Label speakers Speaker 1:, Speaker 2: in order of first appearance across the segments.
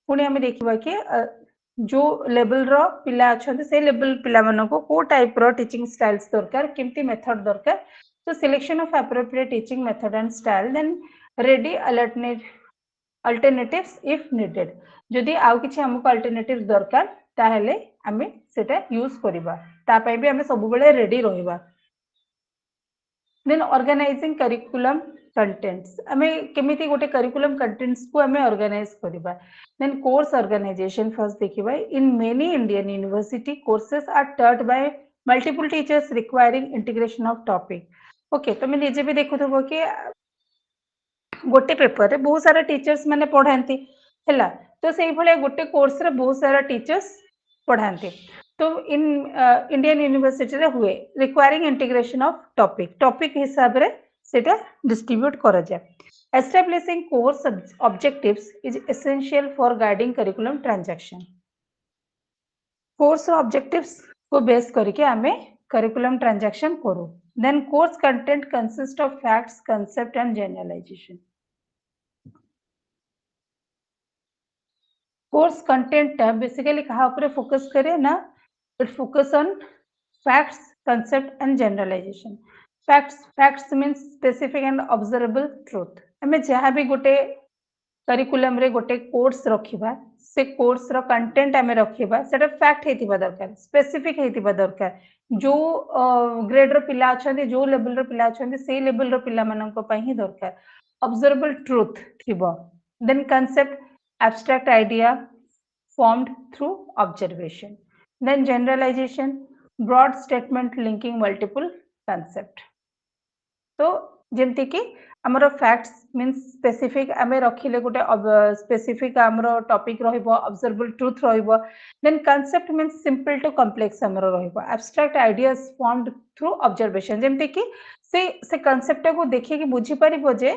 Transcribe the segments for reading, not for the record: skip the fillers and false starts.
Speaker 1: पुणी आम देखा कि जो लेवल रो पिला अच्छा से लेवल पिला को को टाइप रो टीचिंग स्टाइल्स दरकार केमती मेथड दरकार तो selection of appropriate teaching method and style then ready alternatives if needed जदि आउ किछि हमको अल्टरनेटिव दरकार ताहेले आमे सेटा यूज करबा ता पय भी आमे सब बेले रेडी रहबा देन ऑर्गेनाइजिंग करिकुलम कंटेंट्स आमे केमिति गोटे करिकुलम कंटेंट्स को आमे ऑर्गेनाइज करबा देन कोर्स ऑर्गेनाइजेशन फर्स्ट देखिबा in many Indian university courses are taught by multiple teachers requiring integration of topic okay तुम निजे भी देखुथबो कि गोटे पेपर रे बहुत सारा टीचर्स माने पढ़ाती है तो से भाया गोटे कोर्स रे बहुत सारा टीचर्स पढ़ाती तो इन इंडियन यूनिवर्सिटी रे हुए requiring integration of topic topic हिसाब रे सेटा डिस्ट्रीब्यूट करा जाए establishing course objectives is essential for guiding curriculum transaction course objectives को बेस करके आमे करिकुलम ट्रांजैक्शन करू then course content consist of facts concept and generalisation course content basically कहा ऊपर फोकस करे ना it focus on facts concept and generalisation facts means specific and observable truth हमें जहाँ भी गोटे करिकुलम रे गोटे कोर्स रखिबा से कोर्स रो कंटेंट आमे रखिबा सेटा फैक्ट हेतिबा दरकार स्पेसिफिक हेतिबा दरकार जो ग्रेड रो पिला अछंती जो लेवल रो पिला अछंती से लेवल रो पिला मानन को पई ही दरकार ऑब्जर्वेबल ट्रुथ थिबो then concept abstract idea formed through observation then generalization broad statement linking multiple concept तो जेमती कि हमरो फैक्ट्स मींस स्पेसिफिक आमे रखिले गोटे स्पेसिफिक हमरो टॉपिक रहइबो ऑब्जर्वेबल ट्रुथ रहइबो then concept means simple to complex हमरो रहइबो abstract ideas formed through observation जेमती कि से कांसेप्ट को देखि कि बुझी परिबो जे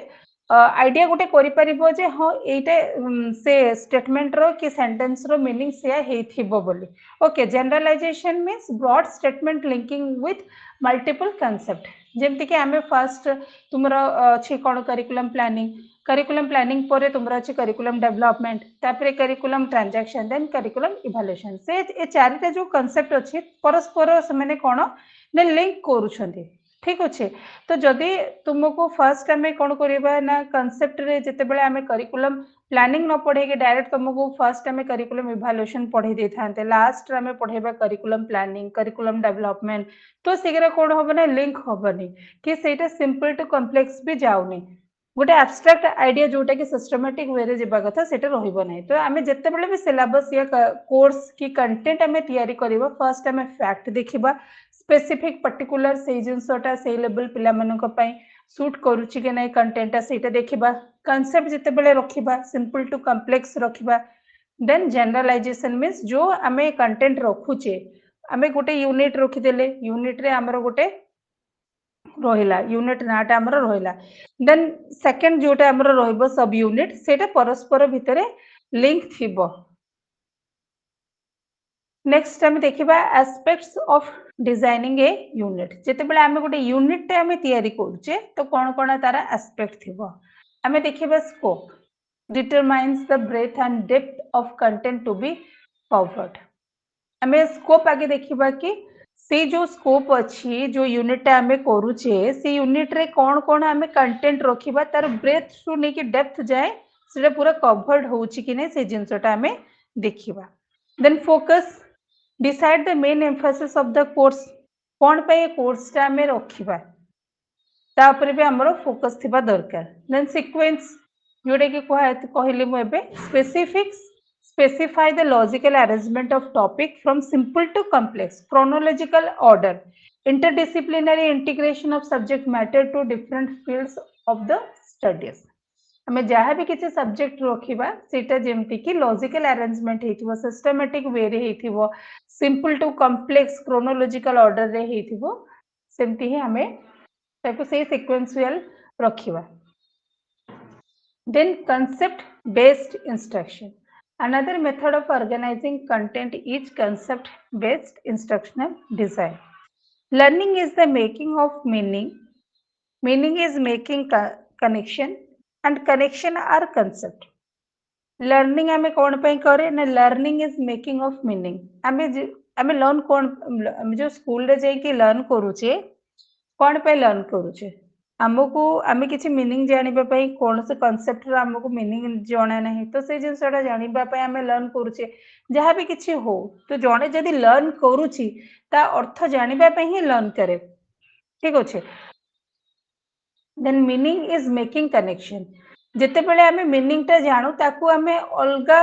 Speaker 1: आइडिया गोटे करि परिबो जे हां एटा से स्टेटमेंट रो कि सेंटेंस रो मीनिंग से हेथिबो बोली okay generalisation means broad statement linking with multiple concept जेमती कि आमे फर्स्ट तुमरो अछि कोन करिकुलम प्लानिंग परे तुमरो अछि करिकुलम डेवलपमेंट तापरे curriculum transaction then curriculum evaluation से ए चारिटा जो कांसेप्ट अछि परस्पर से माने कोन ने लिंक करूछन्ती ठीक अच्छे तो जदि तुमको फर्स्ट आम कौन करवा ना कनसेप्ट रे जिते बड़े आम करिकुलम प्लानिंग न पढ़े डायरेक्ट तुमको फर्स्ट आम करिकुलम इवैल्यूएशन पढ़े दे था लास्ट आम पढ़ेबा करिकुलम प्लानिंग करिकुलम डेवलपमेंट तो सेगरा कौन हम ना लिंक हेनी कि सेटा सिंपल टू कॉम्प्लेक्स भी जाऊनी गोटे एब्स्ट्रैक्ट आइडिया जोटा कि सिस्टमैटिक वे रे जेबा कथा सेटा रहइबो नै तो आमे जत्ते बेले भी सिलेबस या कोर्स की कंटेंट आमे तैयारी करबा फर्स्ट आमे फैक्ट देखिबा स्पेसिफिक पर्टिकुलर से जिनसटा से लेवल पिला मानक पई सूट करूची कि नै कंटेंट सेटा देखिबा कांसेप्ट जत्ते बेले रखिबा सिंपल टू कॉम्प्लेक्स रखिबा देन जनरलाइजेशन मींस जो आमे कंटेंट रखुचे आमे गोटे यूनिट रखि देले यूनिट रे हमरो गोटे रहिला यूनिट नाटा हमर रहिला देन सेकंड जोटा हमर रहइबो सब यूनिट सेटा परस्पर भितरे लिंक थिबो नेक्स्ट हम देखिबा aspects of designing a unit जेते बेले हम गोटे यूनिट टे हम तयारी करूचे तो कोन कोन तारा एस्पेक्ट थिबो हम देखिबा scope determines the breadth and depth of content to be covered हमें स्कोप आगे देखिबा कि से जो स्कोप अच्छी जो यूनिट आम करुचे से यूनिट रे कौन कौन आम कंटेंट रखिबा तार ब्रेथ टू लेके डेप्थ जाए से पूरा कवर्ड होउची कि नै से जिंसटा आम देखिबा then focus decide the main emphasis of the course कौन पे कोर्स टा आम रखिबा ता ऊपर भी हमरो फोकस थिबा दरकार देन सीक्वेंस जोडे कि कहली मु एबे specifics specify the logical arrangement of topic from simple to complex chronological order interdisciplinary integration of subject matter to different fields of the studies हमें जहाँ भी किसी सब्जेक्ट रखिबा सेटा जेमति कि लॉजिकल अरेंजमेंट हेथिबो सिस्टमैटिक वे रे हेथिबो simple to complex chronological order रे हेथिबो सेमति ही हमें ताको से सीक्वेंशियल रखिबा then concept based instruction Another method of organizing content is concept-based instructional design. Learning is the making of meaning. Meaning is making connection and connection are concept. Learning आमे कौन पे करे ना learning is making of meaning आमे learn कौन जो school रे जाई कि लर्न करूचे कौन पे लर्न करूचे आमको आमे किसी मीनिंग जानिबा पई कौन से कांसेप्ट रा आमको मीनिंग जणा नहीं तो से जिनसटा जानिबा पई आमे लर्न करूचे जहाँ भी किसी हो तो जणे जदि लर्न करूची ता अर्थ जानिबा पई ही लर्न करे ठीक अच्छे then meaning is making connection जिते बेले आमे मीनिंग टा जानू ताकू आमे अलगा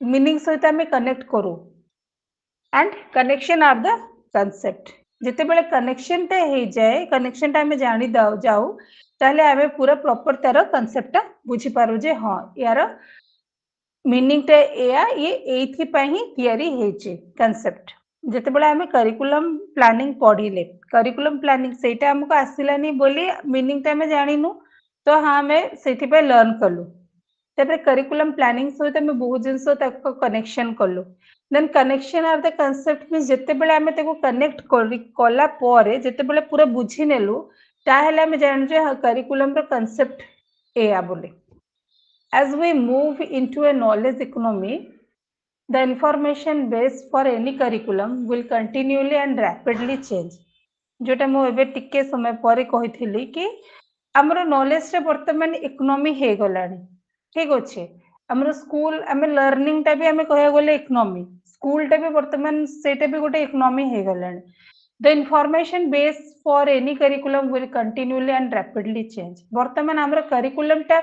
Speaker 1: मीनिंग सहित आमे कनेक्ट करू and connection are the concept जिते बेले कनेक्शन टा हे जाए कनेक्शन टा आमे जानी जाऊ ताले आमे पूरा प्रॉपर तार कंसेप्ट टा बुझी पारू जे हां यार मीनिंग टा एया ये एथि पई ही थियरी हे जे कंसेप्ट जिते बेले आमे करिकुलम प्लानिंग पढ़िले करिकुलम प्लानिंग सेटा हमको आसिलानी बोली मीनिंग टा आमे जानिनु तो हाँ आमे सेथि पे लर्न कलु तेरे करिकुलम प्लानिंग सहित आमे बहुत जिंस तक कनेक्शन कलु then connection are the concept means जिते बेले आमे ताको कनेक्ट कला परे जिते बेले पूरा बुझी नेलु ताहेले आमे जान जे करिकुलम रो कंसेप्ट एया बोली as we move into a knowledge economy the information base for any curriculum will continually and rapidly change जोटा मु एबे टिके समय परे कहिथिली कि हमरो नॉलेज रे वर्तमान इकोनॉमी हे गलानी ठीक अच्छे हमरो स्कूल आमे लर्निंग टा भी आमे कहया गले इकोनॉमी स्कूल टा भी वर्तमान सेटा भी गोटे इकोनॉमी हे गलानी the information base for any curriculum will continuously and rapidly change वर्तमान हमरो करिकुलम टा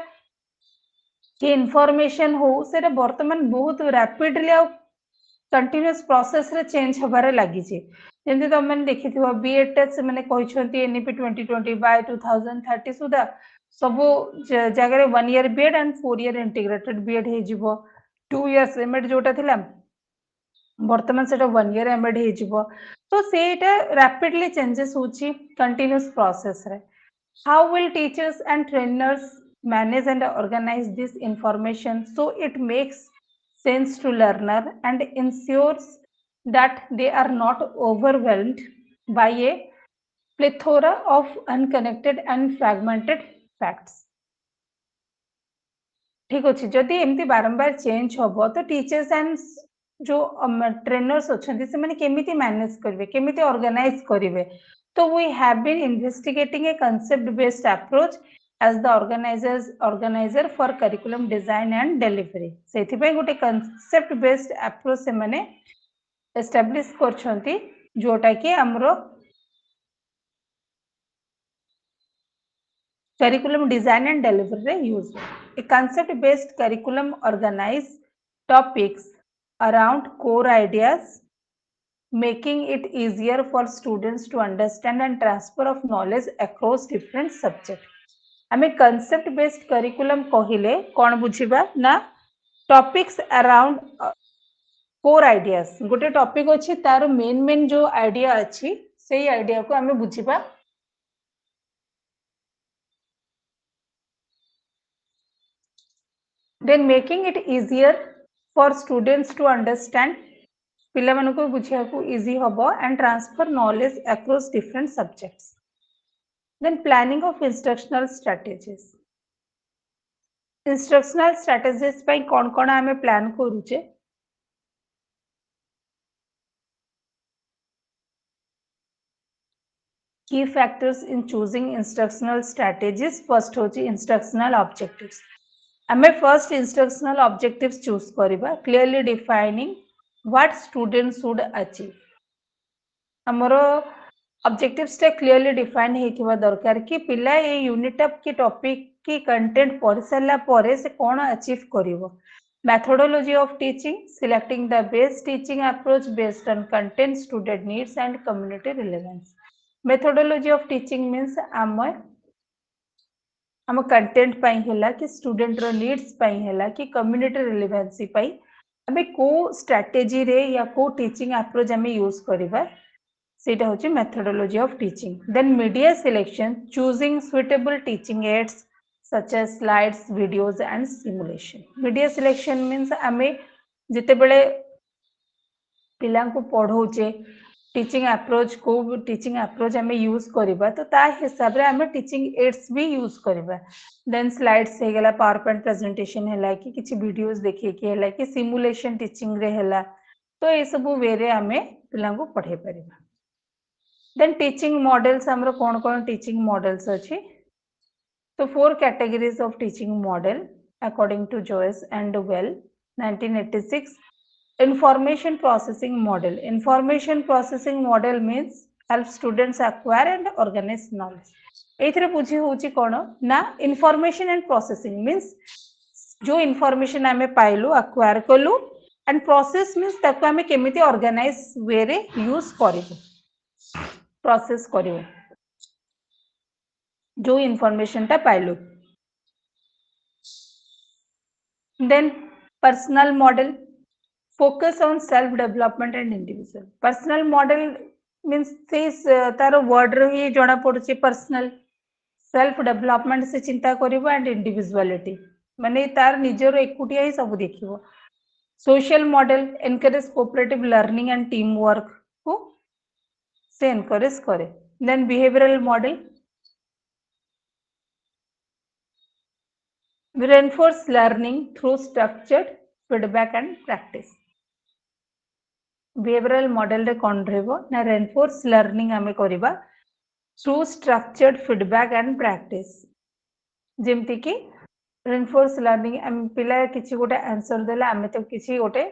Speaker 1: कि इनफॉरमेशन हो से वर्तमान बहुत रैपिडली आ कंटिन्यूअस प्रोसेस रे चेंज हबारे लागि जे जेंति तुम मैंने देखिथिबो बीएड टेस्ट से मैंने कहिसंती एनईपी 2020 बाय 2030 सुधा सब जगह 1 year BEd and 4 year integrated BEd हे जिवो 2 इयर्स एमएड जोटा थिला वर्तमान सेटा 1 ईयर एमएड हे जिवो तो सेटा रैपिडली चेंजेस होची कंटिन्यूअस प्रोसेस रे how will teachers and trainers manage and organize this information so it makes sense to learner and ensures that they are not overwhelmed by a plethora of unconnected and fragmented facts ठीक अच्छे जदि एमती बारंबार change हम तो teachers and जो trainers अच्छा से मैंने केमिति मैनेज करेंगे केमिति ऑर्गेनाइज करेंगे तो we have been investigating a concept based approach as the organiser for curriculum design and delivery से गोटे कंसेप्ट बेस्ड अप्रोच से मैंने एस्टाब्लिश करछंती जोटा कि हमरो curriculum design and delivery use a concept based curriculum organize topics around core ideas making it easier for students to understand and transfer of knowledge across different subjects आमे concept based curriculum कहिले कोन बुझिबा ना topics around core ideas गोटे topic अछि तार main जो idea अछि सेही idea को आमे बुझिबा then making it easier for students to understand पिला मानको बुझिया को इजी हबो and transfer knowledge across different subjects then planning of instructional strategies पई कोन कोन आमे प्लान करूचे key factors in choosing instructional strategies first होची instructional objectives आमे फर्स्ट इंस्ट्रक्शनल ऑब्जेक्टिव्स चूज करिबा clearly defining what student should achieve हमरो objectives टे clearly define हेथिबा दरकार कि पिला ए यूनिट ऑफ की टॉपिक की कंटेंट पढ़ सारा परे से कोन achieve करिवो methodology of teaching selecting the best teaching approach based on content student needs and community relevance methodology of teaching means हम कंटेंट पाई हैला कि स्टूडेंट रो नीड्स पाई हैला कि कम्युनिटी रिलेवेंसी पाई हमें को स्ट्रेटजी रे या को टीचिंग अप्रोच हमें यूज करबा सेटा होची methodology of teaching then media selection choosing suitable teaching aids such as slides videos and simulation media selection means हमें जिते बेले पिला को पढ़ौचे टीचिंग अप्रोच को टीचिंग अप्रोच आम यूज करवा तो ता हिसाब से आम टीचिंग एड्स भी यूज करवा देन स्लाइड्स हो गला पावर पॉइंट प्रेजेंटेशन है कि किसी वीडियोस देखिए है कि सिमुलेशन टीचिंग रे है तो ये सब वे रे आम पिला पढ़े पार देन टीचिंग मॉडल्स आमर कौन कौन टीचिंग मॉडल्स अच्छी तो 4 categories of teaching model according to Joyce and Well 1986 information processing model. Information processing model means help students acquire and organize knowledge. एथरे बुझी होची कोन ना information and processing means जो information आमे पाइलु acquire कलु and process means ताको आमे केमिति organize way रे use करिवु process करिवु जो information टा पाइलु then personal model focus on self development and individual personal model means तार word रो ही जणा पडुची personal self development से चिंता करिवो and individuality माने तार निजर एकुटिया ही सब देखिवो social model encourage cooperative learning and teamwork को से encourage करे then behavioral model reinforce learning through structured feedback and practice behavioral model रे कोन रहबो ना reinforce learning आमे करिबा through structured feedback and practice जेमति कि reinforce learning आम पिला किछि गोटे आंसर देला आमे तो किछि गोटे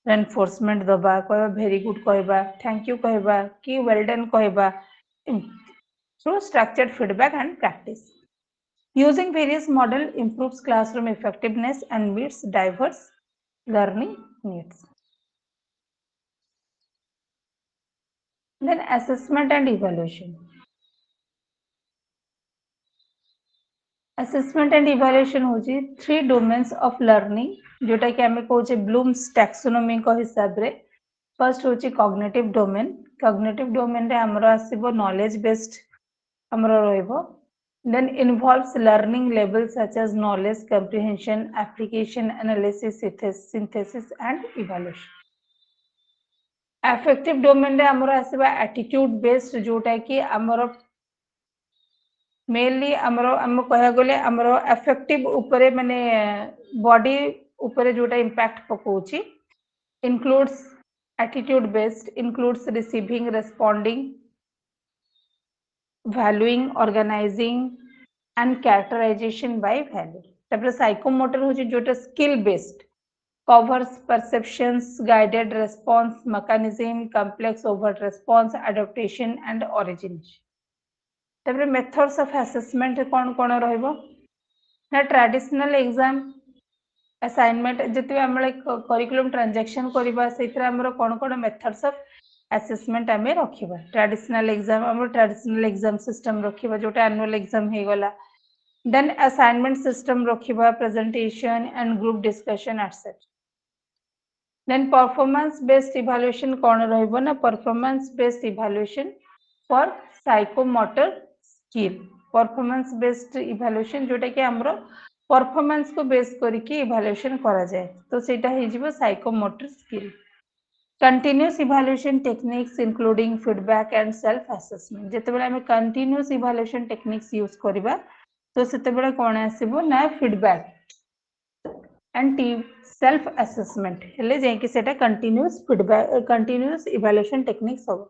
Speaker 1: reinforcement दबा कहबा very good कहबा thank you कहबा कि well done कहबा through structured feedback and practice using various model improves classroom effectiveness and meets diverse learning needs then assessment and evaluation assessment and evaluation होची 3 domains of learning जोटा कि आमे कहूचे blooms taxonomy को हिसाब रे फर्स्ट होची cognitive domain रे हमरो आसीबो knowledge based हमरो रहइबो then involves learning levels such as knowledge comprehension application analysis synthesis and evaluation affective domain रे हमरो आसीबा attitude based जोटा कि हमरो मेनली आम कह गले आमर अफेक्टिव उपरे माने बॉडी उपरे जोटा impact पकोची includes attitude based includes receiving responding valuing organizing and characterization by value तापर साइकोमोटर होची जोटा skill based covers perceptions guided response mechanism complex overt response adaptation and origination तापर मेथड्स ऑफ असेसमेंट कौन कौन रहइबो ना ट्रेडिशनल एग्जाम असाइनमेंट जति हमले करिकुलम ट्रांजैक्शन करबा सेतरा हमर कौन कौन मेथड्स ऑफ असेसमेंट हमें रखिबा ट्रेडिशनल एग्जाम सिस्टम रखिबा जोटा एनुअल एग्जाम हे गला देन असाइनमेंट सिस्टम रखिबा presentation and group discussion etcetera then performance based evaluation कौन रहइबो ना performance based evaluation for psychomotor skill performance based evaluation जोटा कि हमरो परफॉर्मेंस को बेस करके इवैल्यूएशन करा जाए तो सेटा हे जिवो psychomotor skill continuous evaluation techniques including feedback and self assessment जेते बेले हम कंटीन्यूअस इवैल्यूएशन टेक्निक्स यूज करबा तो सेते बेले कोन आसीबो ना फीडबैक एंड सेल्फ असेसमेंट हेले जे कि सेटा continuous feedback continuous evaluation techniques हो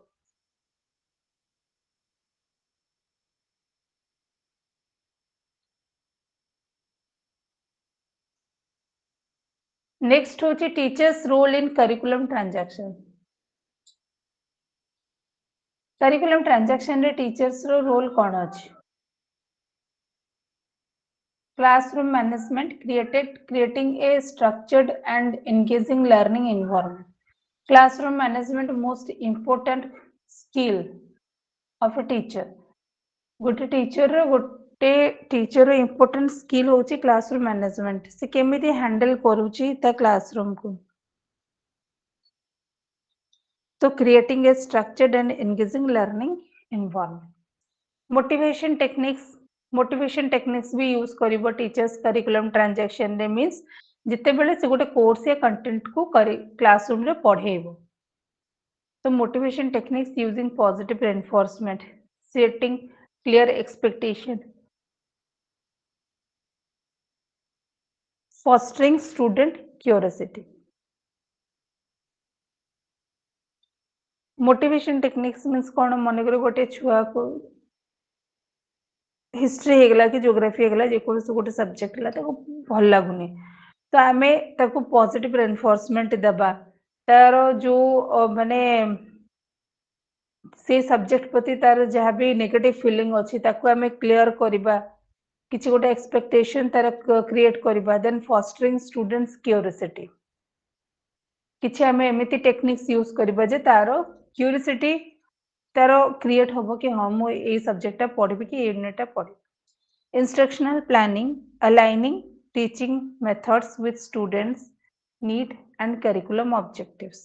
Speaker 1: नेक्स्ट होची teachers role in curriculum transaction curriculum transaction रे टीचर्स रो रोल कोन अछि classroom management creating a structured and engaging learning environment classroom management most important skill of a teacher गोटे teacher important skill होची classroom management से केमिति handle करूची ता क्लासरूम को तो creating a structured and engaging learning environment motivation techniques भी use करिवो teachers curriculum transaction रे मींस जिते बेले से गोटे कोर्स या कंटेंट को क्लासरूम रे पढ़ेइबो So motivation techniques using positive reinforcement, setting clear expectation, fostering student curiosity. Motivation techniques means कौन मनकर गोटे छुआ को हिस्ट्री हेगला कि ज्योग्राफी हेगला जेकोसी गोटे सब्जेक्ट हला ताको भल लागुनी तो आमे ताको पॉजिटिव रेनफोर्समेंट देबा तार जो माने से सब्जेक्ट प्रति तार जहाँ भी नेगेटिव फीलिंग अच्छी ताको आमे क्लियर करबा किसी गोटे एक्सपेक्टेशन तार क्रिएट करबा देन फॉस्टरिंग स्टूडेंट्स क्यूरियोसिटी किसी आमे एमिति टेक्निक्स यूज करबा जे तार क्यूरियोसिटी तार क्रिएट होबो कि हां मो ए सब्जेक्टटा पढिबि कि यूनिटटा पढिबि instructional planning aligning teaching methods with students need and curriculum objectives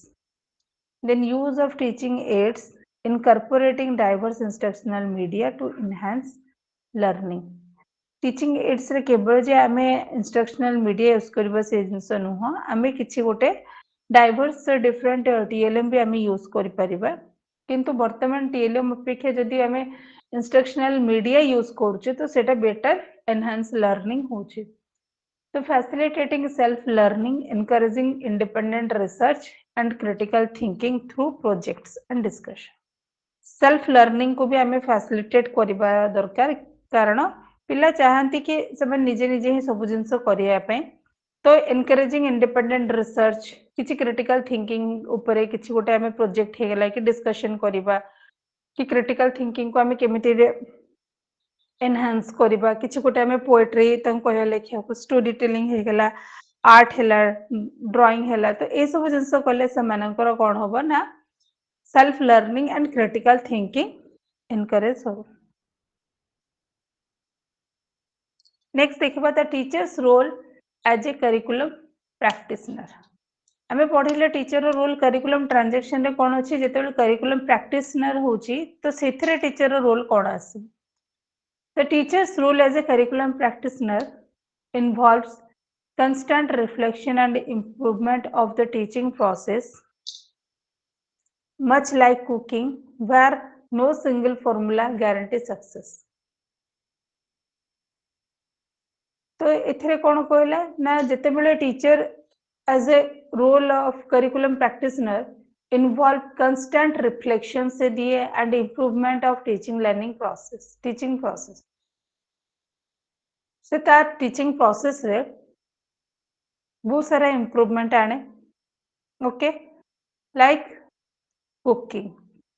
Speaker 1: then use of teaching aids incorporating diverse instructional media to enhance learning teaching ads रे केवल जे आमे इंस्ट्रक्शनल मीडिया यूज करबा से जिंस नुह आमे किछि गोटे डाइवर्स डिफरेंट टीएलएम भी आमे यूज करि परिबा किंतु वर्तमान टीएलएम अपेक्षा जदि आमे इंस्ट्रक्शनल मीडिया यूज करछे तो सेटा बेटर एनहांस लर्निंग होछि तो facilitating self learning encouraging independent research and critical thinking through projects and discussion self learning को भी आमे फैसिलिटेट करबा दरकार कारण पिला चाहती कि सब निजे निजे ही सब जिनस करिया पय तो एनकरेजिंग इंडिपेंडेंट रिसर्च किछि क्रिटिकल थिंकिंग ऊपर किछि गोटे आमे प्रोजेक्ट हेगला कि डिस्कशन करबा कि क्रिटिकल थिंकिंग को आमे केमिति एनहांस करबा किछि गोटे आमे पोएट्री तन कहया लेखिया को स्टोरी टेलिंग हेगला आर्ट हेला ड्राइंग हेला तो ए सब जिनस कले समानकर कोन होबो ना self learning and critical thinking encourage हो नेक्स्ट देखिबा the teachers role as a curriculum practitioner आमे पढिले टीचर रो रोल करिकुलम ट्रांजैक्शन रे कोन अछि जेतेबेले करिकुलम प्रैक्टिशनर होची तो सेथरे टीचर रो रोल कोन आसी the teachers role as a curriculum practitioner involves constant reflection and improvement of the teaching process much like cooking where no single formula guarantees success तो एथरे कोन कहला ना जेतेबेले teacher as a role of curriculum practitioner involve constant reflection से दिए and improvement of teaching learning process teaching process से तार teaching process रे बहुत सारा इम्प्रूवमेंट आने ओके लाइक कुकिंग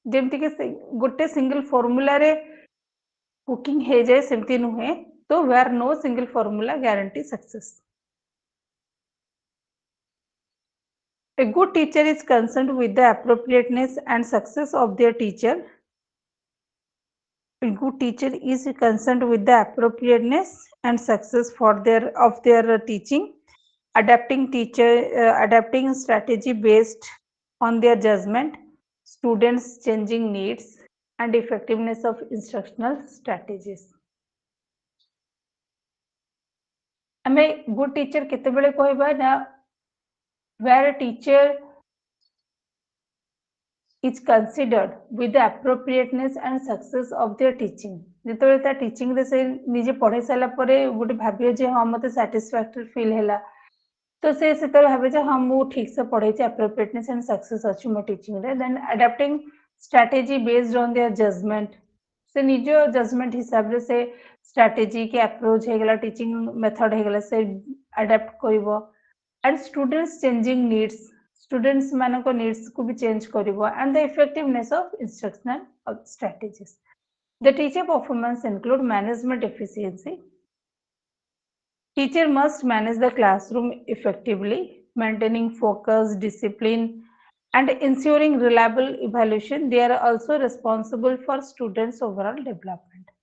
Speaker 1: जेमती के गोटे सिंगल फॉर्मूला रे कुकिंग हे जाए सेमती नुहे तो where no single formula guarantee success A good teacher is concerned with the appropriateness and success of their teacher. A good teacher is concerned with the appropriateness and success for their teaching, adapting strategy based on their judgment, students changing needs, and effectiveness of instructional strategies. आमे good teacher केतेबेले कहबा ना where a teacher is considered with the appropriateness and success of their teaching जेतेबेले ता teaching रे से निजे पढे साला परे गुटे भाबियो जे हां मते सैटिस्फैक्टरी फील हैला तो से सेते भाबे जे हां मु ठीक से पढे छै appropriateness and success अछि मो टीचिंग रे then adapting strategy based on their judgment से निजो जजमेंट हिसाब रे से स्ट्रेटजी के अप्रोच हेगला टीचिंग मेथड हेगला से adapt करिवो and students changing needs students मानको needs को भी change करिवो and the effectiveness of instructional strategies the teacher performance include management efficiency teacher must manage the classroom effectively maintaining focus discipline and ensuring reliable evaluation they are also responsible for students overall development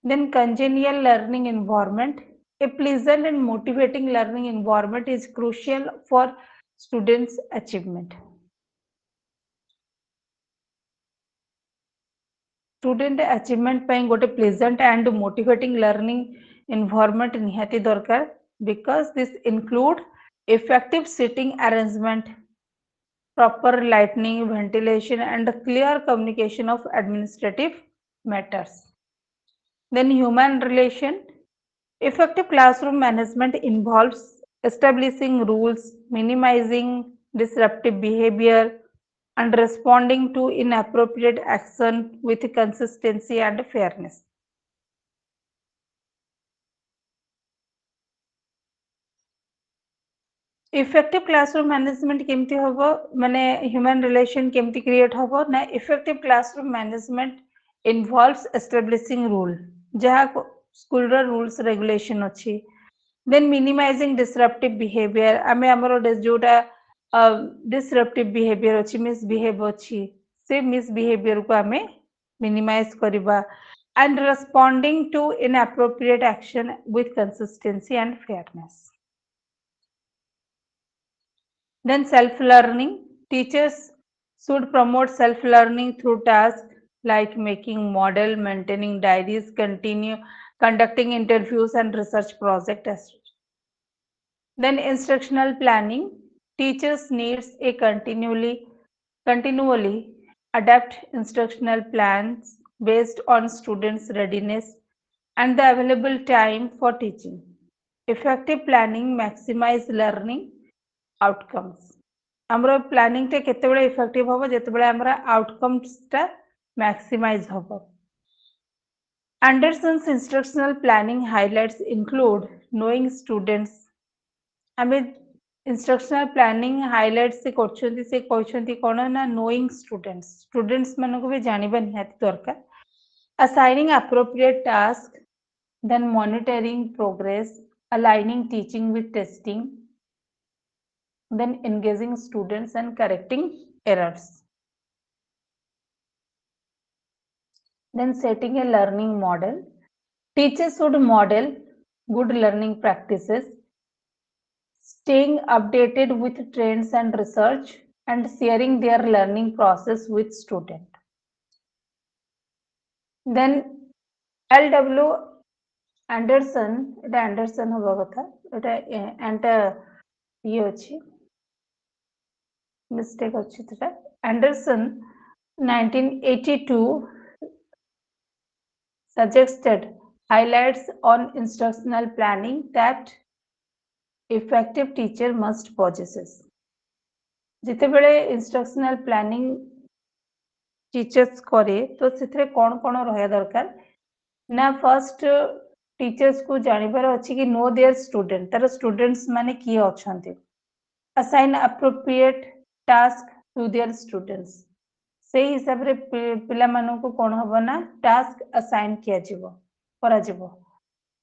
Speaker 1: then congenial learning environment a pleasant and motivating learning environment is crucial for students achievement student achievement ପାଇଁ ଗୋଟେ pleasant and motivating learning environment ନିହାତି ଦରକାର because this include effective seating arrangement proper lighting, ventilation, and clear communication of administrative matters. Then human relation. Effective classroom management involves establishing rules, minimizing disruptive behavior, and responding to inappropriate action with consistency and fairness. Effective classroom management केमती हबो माने human relation केमती create हबो ना effective classroom management involves establishing rule जहाँ school रो rules regulation अछि then minimising disruptive behaviour आमे हमरो जोटा डिसरप्टिव बिहेवियर अछि मिसबिहेव अछि से मिसबिहेवियर को आमे मिनिमाइज करबा and responding to inappropriate action with consistency and fairness. Then self-learning. Teachers should promote self-learning through tasks like making model, maintaining diaries, conducting interviews and research projects. Then instructional planning. Teachers needs a continually adapt instructional plans based on students' readiness and the available time for teaching. Effective planning maximize learning outcomes. हमरो planning टे केतेबेले effective होबो जेतेबेले हमरा outcomes टा maximise होबो. Anderson's instructional planning highlights include knowing students. आमे instructional planning highlights से करछन्ती से कहछन्ती कोन ना knowing students मानको भी जानिबा निहाती दरकार. Assigning appropriate task, then monitoring progress, aligning teaching with testing, then engaging students and correcting errors. Then setting a learning model. Teachers should model good learning practices, staying updated with trends and research, and sharing their learning process with students. Then L.W. Anderson, এটা Anderson হবার কথা, এটা mistake ଅଛି ସେଟା. Anderson 1982 suggested highlights on instructional planning that effective teacher must possess. ଯେତେବେଳେ instructional planning teachers करे तो ସେଥିରେ कौन कौन रहया दरकार ना फर्स्ट टीचर्स को जानिबार अछि कि नो देयर स्टूडेंट तार स्टूडेंट्स माने किए अछंती. Assign appropriate task to their students. से हिसाब रे पिला मानो को कोन हबो ना टास्क असाइन किया जिवो करा जिवो.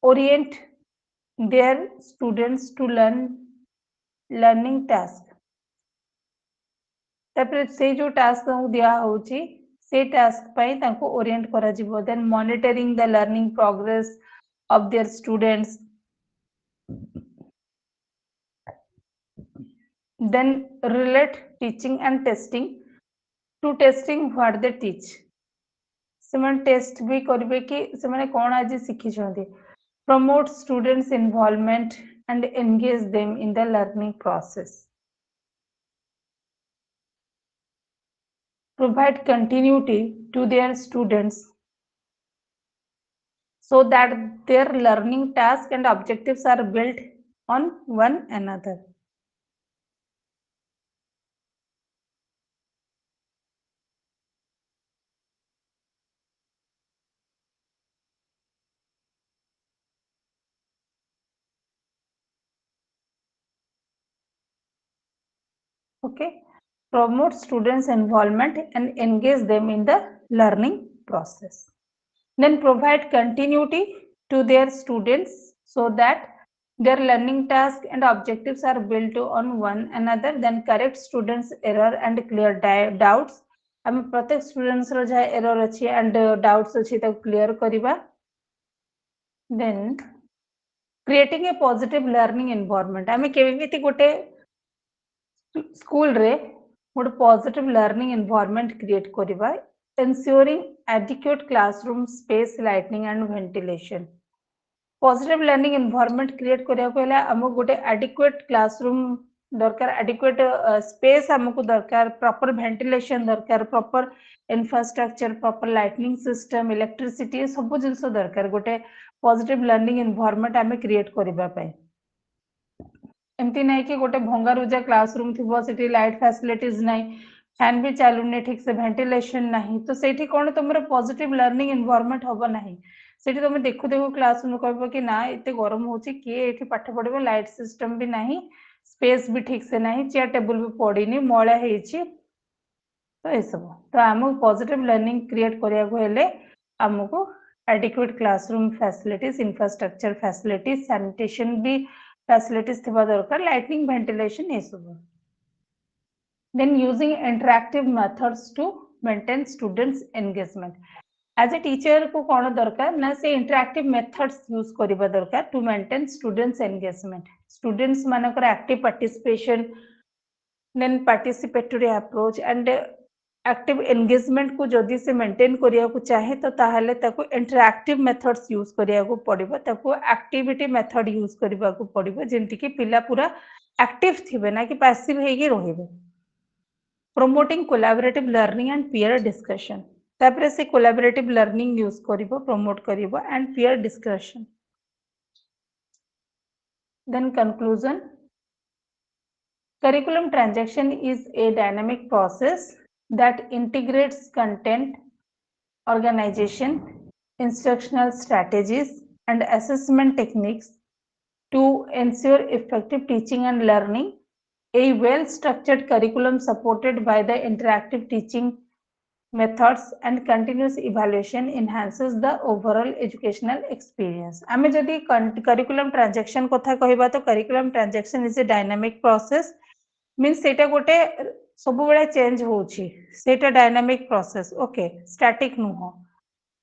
Speaker 1: Orient their students to learning task. तापर से जो टास्क दिया होची से टास्क पाई तांको ओरिएंट करा जिवो. Then monitoring the learning progress of their students. Then relate teaching and testing to testing what they teach. सेमन टेस्ट भी करबे कि सेमने कोन आज सिखि छथि. Promote students involvement and engage them in the learning process. Provide continuity to their students so that their learning tasks and objectives are built on one another. Okay. Promote students involvement and engage them in the learning process. Then provide continuity to their students so that their learning tasks and objectives are built on one another. Then correct students error and clear doubts. आम प्रत्येक students रो जहा error अछि and doubts अछि त clear करिबा. Then creating a positive learning environment. आम केमिति गोटे स्कूल रे गोटे पॉजिटिव लर्निंग एनवायरनमेंट क्रिएट करिबा. Ensuring adequate classroom space, lighting and ventilation. Positive learning environment create करिया को हला हम गोटे adequate classroom दरकार एडिक्वेट स्पेस हमको दरकार प्रॉपर वेंटिलेशन दरकार proper infrastructure proper lightning system electricity सब जिनस दरकार गोटे पॉजिटिव लर्निंग एनवायरनमेंट आम क्रिएट करने एमती ना कि गोटे भंगा रुजा क्लासरूम थी से लाइट फैसिलिटीज ना फैन भी चलुनी ठीक से वेंटिलेशन ना तो से कौन तुम पॉजिटिव लर्निंग एनवायरनमेंट हम ना से तुम देखु देखु क्लासरूम कह कि ना एत गरम हो किए ये पाठ पढ़ो लाइट सिस्टम भी ना स्पेस भी ठीक से ना चेयर टेबुल भी पड़नी मैला तो ये सब तो आमको पॉजिटिव लर्निंग क्रिएट करने आमको adequate classroom facilities infrastructure facilities sanitation भी फैसिलिटीज थिबा दरकार लाइटनिंग वेंटिलेशन ये सब then using interactive methods to maintain students engagement as a teacher को कौन दरकार ना से इंटरैक्टिव मेथड्स यूज करबा दरकार to maintain students engagement students मानकर active participation then participatory approach and active engagement को जदि से मेंटेन करिया को चाहे तो ताहले ताको इंटरैक्टिव मेथड्स यूज करिया को पड़िबो ताको एक्टिविटी मेथड यूज करबा को पड़िबो जेंति कि पिला पूरा एक्टिव थिबे ना कि पैसिव हेगी रहिबे promoting collaborative learning and peer discussion तापर से collaborative learning यूज करिवो promote करिवो and peer discussion then conclusion curriculum transaction is a dynamic process that integrates content organization instructional strategies and assessment techniques to ensure effective teaching and learning. A well-structured curriculum supported by the interactive teaching methods and continuous evaluation enhances the overall educational experience. आमे जदि curriculum transaction कथा कहिबा तो curriculum transaction is a dynamic process means सेटा गोटे सब बेले change होची सेटा dynamic process okay static नुहो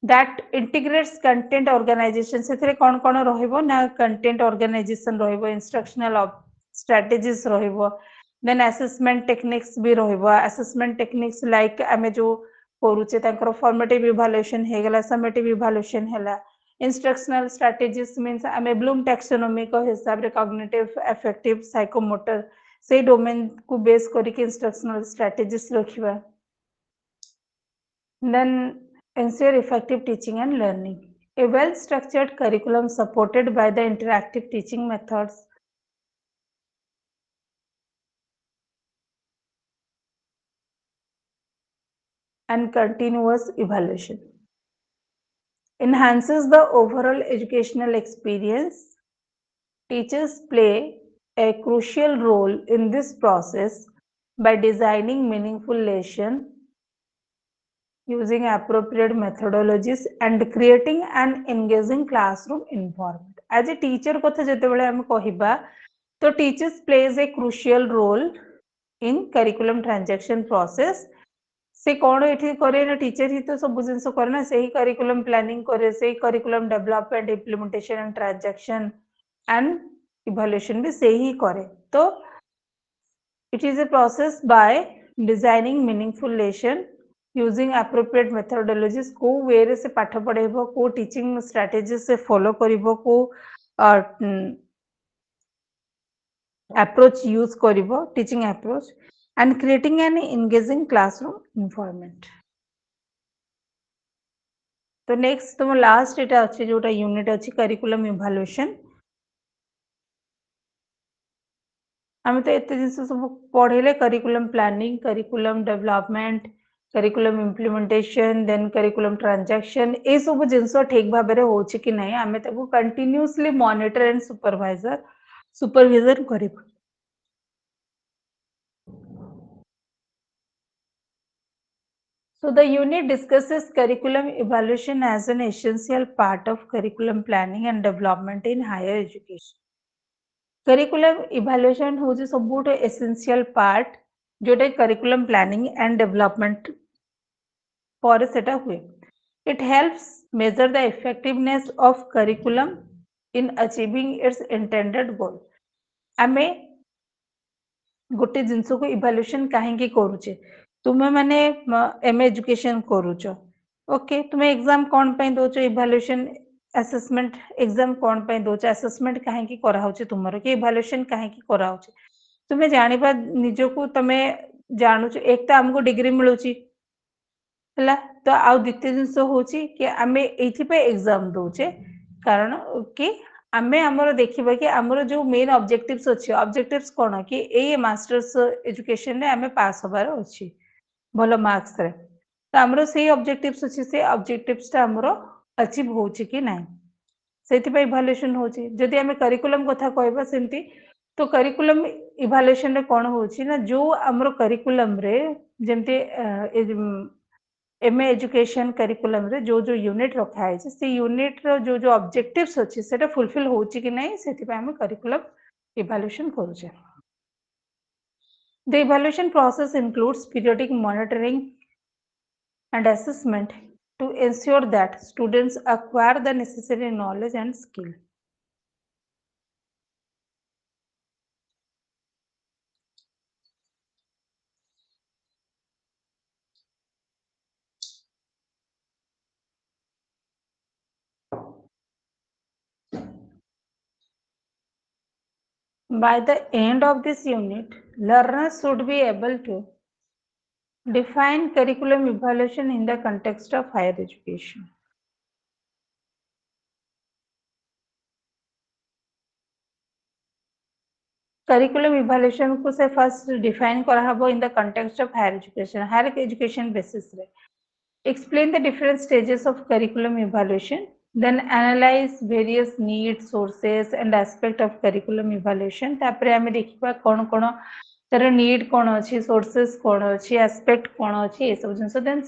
Speaker 1: that integrates content organization से कौन कौन रहिबो ना content organization रहिबो instructional strategies रहिबो then assessment techniques भी रहिबो assessment techniques like आमे जो करूचे तांकर formative evaluation हेगला summative evaluation हैला instructional strategies means आमे ब्लूम taxonomy को हिसाब रे cognitive affective psychomotor से डोमेन को बेस करके instructional strategies रखिबा then ensure effective teaching and learning. A well-structured curriculum supported by the interactive teaching methods and continuous evaluation enhances the overall educational experience. Teachers play a crucial role in this process by designing meaningful lessons using appropriate methodologies and creating an engaging classroom environment. As a teacher कथा जेतेबेले हम कहिबा तो teachers plays a crucial role in curriculum transaction process. से कौन एठी करे ना teacher ही तो सब जिनस करे ना सही करिकुलम प्लानिंग करे सही curriculum development implementation and transaction and evaluation भी सही करे तो it is a process by designing meaningful lesson using appropriate methodologies को वे से पाठ पढ़ेबो को टीचिंग स्ट्रेटजी से फॉलो करिवो को approach use करिवो teaching approach and creating an engaging classroom environment. तो नेक्स्ट तुम लास्ट एटा अछि जोटा यूनिट अछि करिकुलम इवैल्यूएशन आम तो एत जिन सब पढ़े curriculum planning curriculum development curriculum implementation then curriculum transaction ए सब जिनस ठीक भाव में हो कि नहीं आम ताको कंटिन्यूअसली मॉनिटर एंड सुपरविजन करिबो. So the unit discusses curriculum evaluation as an essential part of curriculum planning and development in higher education. Curriculum evaluation होची सबुठ essential part Jote curriculum planning and development पर सेटा हुए. It helps measure the effectiveness of curriculum in achieving its intended goal. आमे गोटे जिनस को evaluation काहेकि करूचे तुमे माने एम एजुकेशन करूचो ओके तुमे एग्जाम कोन पय दोचो इवैल्यूएशन असेसमेंट एग्जाम कोन पय दोचो असेसमेंट काहेकि करा होचे तुमरो कि इवैल्यूएशन काहेकि करा होचे तुम्हें जानिबा निजको तमे जानुच एक तो हमको डिग्री मिलुची है तो आउ द्वितीय जिनस हूँ कि आम ये एग्जाम दौचे कारण कि आम आमर देखा कि आमर जो मेन ऑब्जेक्टिव्स अच्छे ऑब्जेक्टिव्स कौन कि ये मास्टर्स एजुकेशन रे आम पास हबार अच्छी भल मार्क्स रे तो आमर से ऑब्जेक्टिव्स अच्छे से ऑब्जेक्टिव्स टा आमर अचीव होची कि नहीं से इभाल्युएसन होची जदि आम करिकुलम कथा कहबा सेमती तो करिकुलम इभाल्युएसन रे कौन होची ना जो आमर करिकुलम रे जेमती एमए एजुकेशन करिकुलम रे जो जो यूनिट रखा है से यूनिट रो जो जो ऑब्जेक्टिव्स अच्छी सेटा फुलफिल होची कि नहीं से आम करिकुलम इभाल्युएसन करूचे The evaluation process includes periodic monitoring and assessment to ensure that students acquire the necessary knowledge and skill. By the end of this unit, learners should be able to define curriculum evaluation in the context of higher education. Curriculum evaluation को से first define करा हबो in the context of higher education basis रे. Explain the different stages of curriculum evaluation, then analyze various needs, sources and aspect of curriculum evaluation. तापरे आमे देखिबा कोन कोन तर need कोन अछि, sources कोन अछि, aspect कोन अछि ए सब जिंस then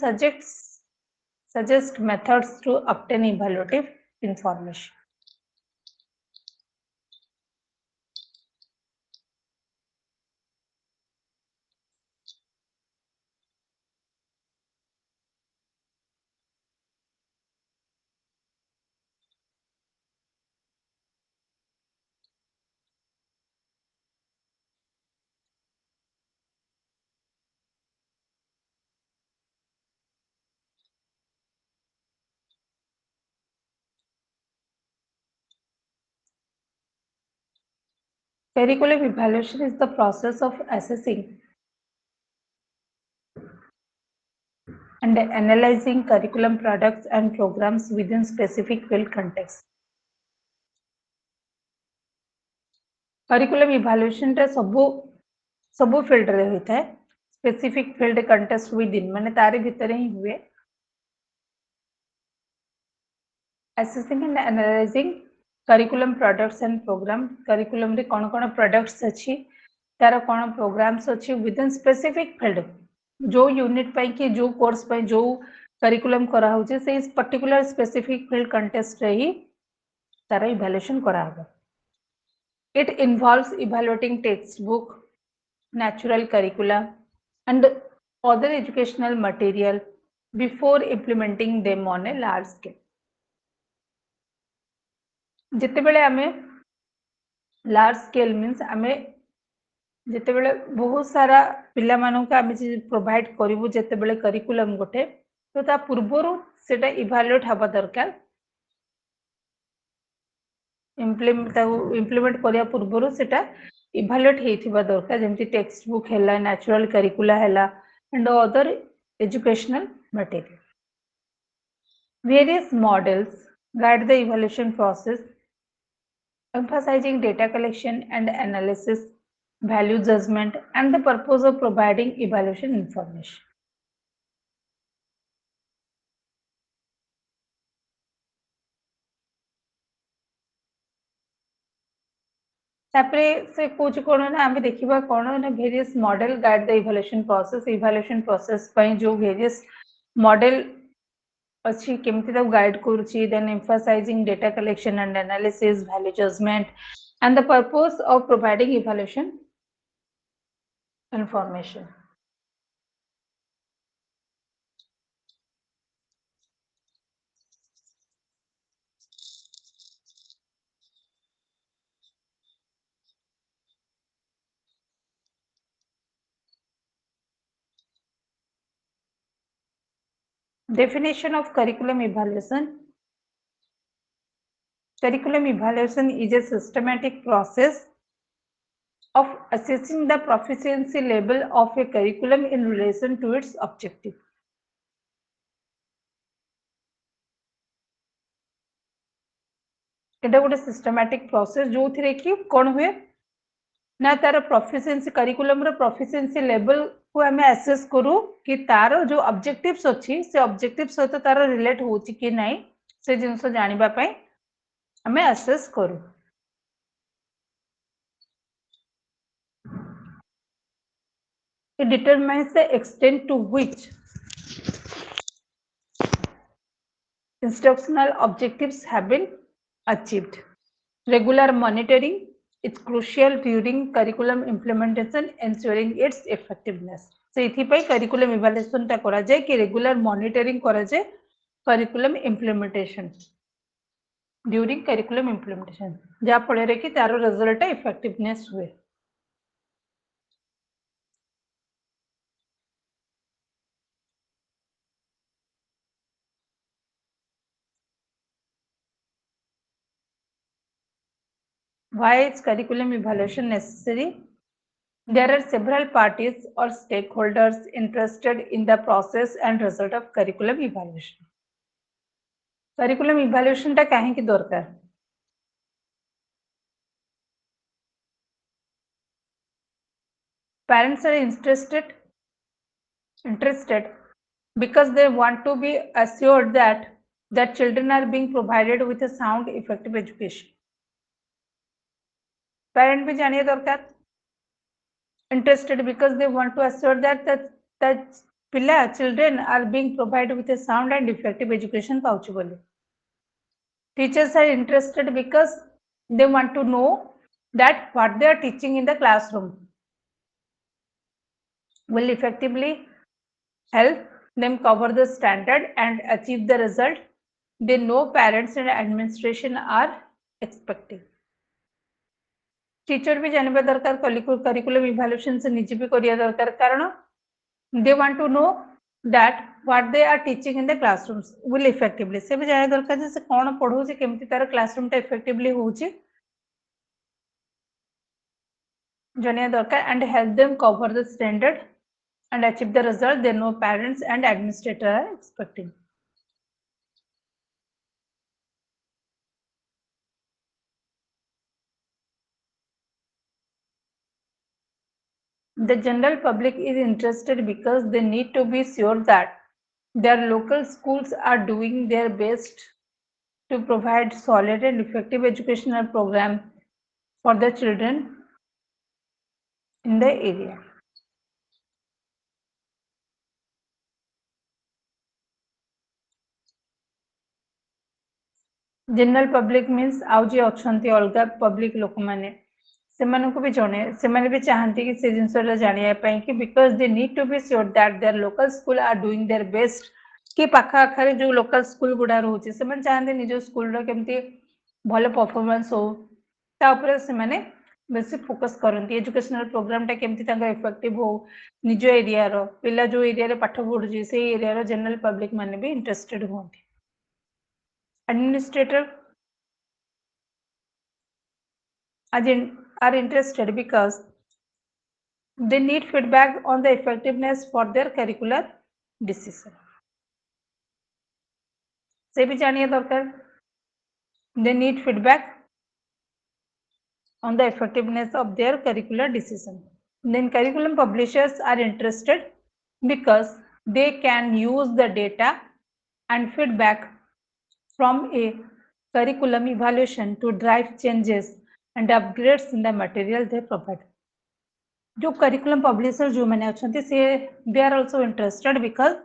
Speaker 1: suggest methods to obtain evaluative information. Curriculum evaluation is the process of assessing and analyzing curriculum products and programs within specific field context. Curriculum evaluation टा सबो फील्ड रे होता है स्पेसिफिक फील्ड कंटेस्ट विदिन माने तारे भीतर ही हुए assessing and analyzing curriculum products and program curriculum रे कौन कौन प्रोडक्ट्स अच्छी तार कौन प्रोग्राम्स अच्छी विदिन स्पेसिफिक फील्ड जो यूनिट पाई कि जो कोर्स पाई जो करिकुलम करा होचे से इस पर्टिकुलर स्पेसिफिक फील्ड कंटेस्ट रे ही तार इवैल्यूएशन करा होगा. It involves evaluating textbook, natural curricula and other educational material before implementing them on a large scale. जिते बेले आमे लार्ज स्केल मीन्स आमे जिते बेले बहुत सारा पिला मानू का आमे प्रोवाइड करिवु जिते बेले करिकुलम गोटे तो ता पूर्वरु सेटा इवैल्यूएट हबा दरकार इम्प्लीमेंट करिया पूर्वरु सेटा इवैल्यूएट हेथिबा दरकार जेमति टेक्स्ट बुक हैला नेचुरल करिकुला हैला and other educational material. Various models guide the evaluation process, emphasizing data collection and analysis, value judgment, and the purpose of providing evaluation information. तापरे से कुछ कोन ना आमे देखिबा कोन ना various model guide the evaluation process पई जो वेरियस मॉडल अच्छी केमती तक गाइड करूची then emphasising data collection and analysis value judgement and the purpose of providing evaluation information. Definition of curriculum evaluation. Curriculum evaluation is a systematic process of assessing the proficiency level of a curriculum in relation to its objective. एटा गोटे systematic process जो थिरे कि कोन हुए ना तार proficiency curriculum रो proficiency level को हमें assess करू कि तार जो ऑब्जेक्टिव्स अछि से ऑब्जेक्टिव सहित तार रिलेट होची कि नै से जिंस जानिबा पई हमें असेस करू. It determines the extent to which instructional objectives have been achieved. Regular monitoring is crucial during curriculum implementation, ensuring its effectiveness. से इथिपाई curriculum evaluation टा करा जाए कि regular monitoring करा जाए curriculum implementation during curriculum implementation जहाँ फଳରେ कि तारो result effectiveness हुए. Why is curriculum evaluation necessary? There are several parties or stakeholders interested in the process and result of curriculum evaluation. Curriculum evaluation टा काहे की दरकार? Parents are interested because they want to be assured that their children are being provided with a sound, effective education. Parent भी जानिए दरकार. Interested because they want to assure that पिला children are being provided with a sound and effective education पाउची बोले. Teachers are interested because they want to know that what they are teaching in the classroom will effectively help them cover the standard and achieve the result they know parents and administration are expecting. Teacher भी जानबा दरकार curriculum evaluation से निजे भी करिया दरकार कारण they want to know that what they are teaching in the classrooms will effectively से भी जाने दरकार जे से कोन पढौ जे केमति तार classroom टा effectively होउची जानिया दरकार and help them cover the standard and achieve the result they know parents and administrator are expecting. The general public is interested because they need to be sure that their local schools are doing their best to provide solid and effective educational program for the children in the area. General public means आउ जे अछंती अलगा public लोक माने सेमानकु भी जणे सेमाने भी चाहंती कि से जिंसरा जानिया पई कि because they need to be sure that their local school are doing their best कि पाखा आखरे जो लोकल स्कूल गुडा रहउची सेमान चाहंती निजो स्कूल रो केमती भलो परफॉर्मेंस हो ता ऊपर सेमाने बेसी फोकस करंती एजुकेशनल प्रोग्राम टा केमती तांगा इफेक्टिव हो निजो एरिया रो पिला जो एरिया रे पाठ पढुची से एरिया रो जनरल पब्लिक माने भी interested होंती. Administrator are interested because they need feedback on the effectiveness for their curricular decision. से भी जानिए दरकार. They need feedback on the effectiveness of their curricular decision. Then curriculum publishers are interested because they can use the data and feedback from a curriculum evaluation to drive changes and upgrades in the material they provide. जो curriculum publisher जो मैंने अच्छे से they are also interested because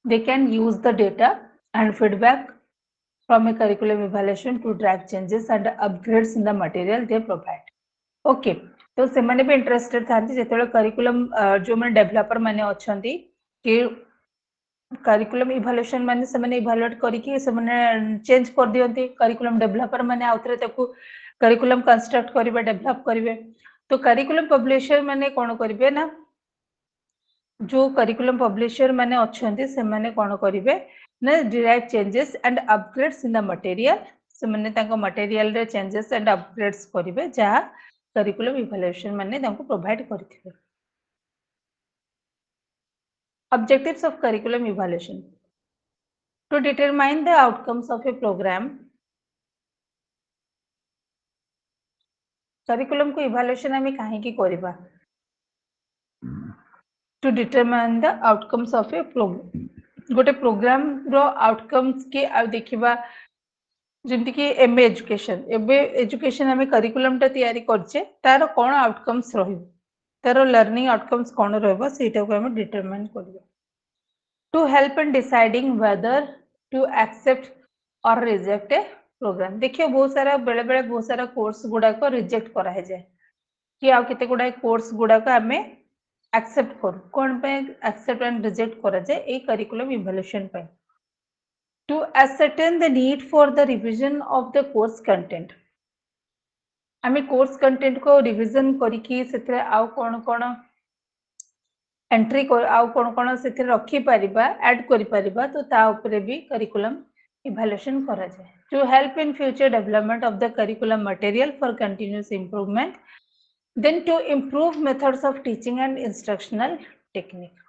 Speaker 1: they can use the data and feedback from a curriculum evaluation to drive changes and upgrades in the material they provide. Okay, तो से माने भी interested थांती जेतेले curriculum जो माने डेवलपर माने अछंती कि करिकुलम इवैल्यूएशन माने से माने इवैल्यूएट करिकि से माने चेंज कर दियंती करिकुलम डेवलपर माने आउथरे ताकू करिकुलम कंस्ट्रक्ट करिवे डेवलप करिवे तो करिकुलम पब्लिशर माने कोन करिवे ना जो करिकुलम पब्लिशर माने अछंती से माने कोन करिवे ना derive changes and upgrades in the material से माने ताको मटेरियल रे चेंजेस एंड अपग्रेड्स करिवे जहा करिकुलम इवैल्यूएशन माने ताको provide करथिबे Objectives of curriculum evaluation. To determine the outcomes of a program, curriculum को evaluation आमे काहेकि करिबा? To determine the outcomes of a program. गोटे प्रोग्राम रो आउटकम्स के आ देखिबा जेमति कि एमए एजुकेशन एबे एजुकेशन आमे करिकुलम ता तयारी करछे तार कोन आउटकम्स रहिबो तार लर्निंग आउटकम्स कोन रहबो सेटा को आमे डिटरमाइन करिबा to help in deciding whether to accept or reject a program देखिए बहुत सारा बेले बेले बहुत सारा कोर्स गुडा को रिजेक्ट करा है जाए कि आ केते गुडा कोर्स गुडा को हमें एक्सेप्ट करू कोन पे एक्सेप्ट एंड रिजेक्ट करा जाए ए करिकुलम इवैल्यूएशन पे to ascertain the need for the revision of the course content हमें कोर्स कंटेंट को रिवीजन करिकि सेते आउ कोन कोन एंट्री आउ कोन कोन सेथे रखी परिबा ऐड करि परिबा तो ता ऊपर भी करिकुलम इवैल्यूएशन करा जाय to help in future development of the curriculum material for continuous improvement then to improve methods of teaching and instructional technique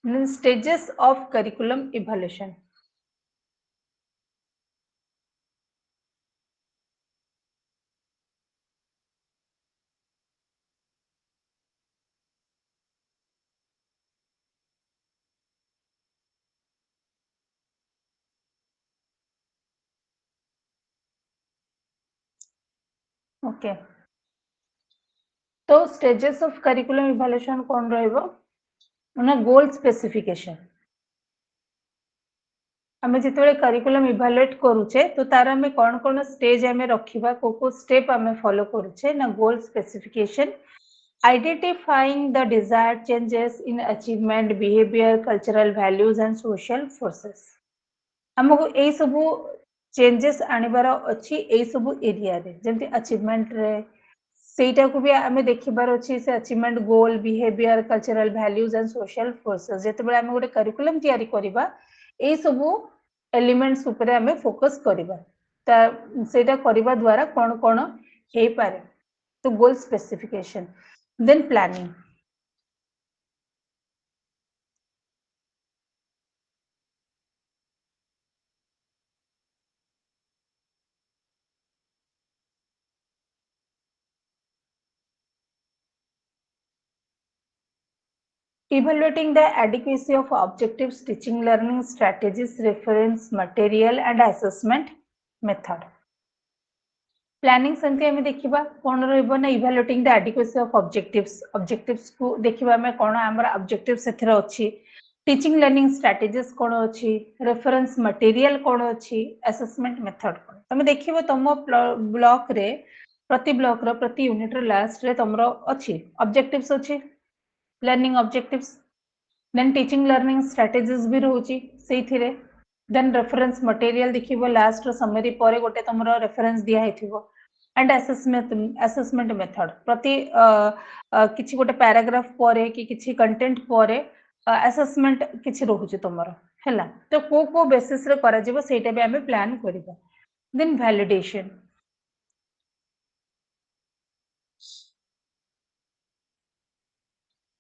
Speaker 1: then stages of curriculum evaluation okay तो stages of curriculum evaluation कोन रहइबो ना गोल specification आमे जिते curriculum evaluate करूचे तो तार आमे कोन कोन stage आमे रखिबा को स्टेप आमे फॉलो करूचे ना गोल specification identifying the desired changes in achievement behavior cultural values and social forces हमको ए सबु चेंजेस आनिबार अछि ए सबु एरिया रे जेंति अचीवमेंट रे सेटा को भी हमें देखिबार अछि से achievement goal behaviour cultural values and social forces जेते बेले हमें गोटे करिकुलम तयारी करिबा ए सबु एलिमेंट्स ऊपर हमें फोकस करिबा ता सेटा करिबा द्वारा कोन कोन हे पारे तो goal specification then planning evaluating the adequacy of objectives teaching learning strategies reference material and assessment method planning सेमती हमें देखिबा कोन रहइबो ना evaluating the adequacy of objectives को देखिबा हमें कोन हमर ऑब्जेक्टिव्स सेथरे अछि टीचिंग लर्निंग स्ट्रेटजीज कोन अछि रेफरेंस मटेरियल कोन अछि असेसमेंट मेथड कोन तमे देखिबो तमो ब्लॉक रे प्रति यूनिट रे लास्ट रे तमरो अछि ऑब्जेक्टिव्स अछि learning objectives then teaching learning strategies भी रहउची सेथिरे देन रेफरेंस मटेरियल देखिबो लास्ट समरी परे गोटे तमरो रेफरेंस दिया हेथिबो एंड असेसमेंट मेथड प्रति किछि गोटे पैराग्राफ परे कि किछि कंटेंट परे असेसमेंट किछि रहउची तमरो हैला तो को बेसिस रे करा जिवो सेटा भी हमें प्लान करिबा then validation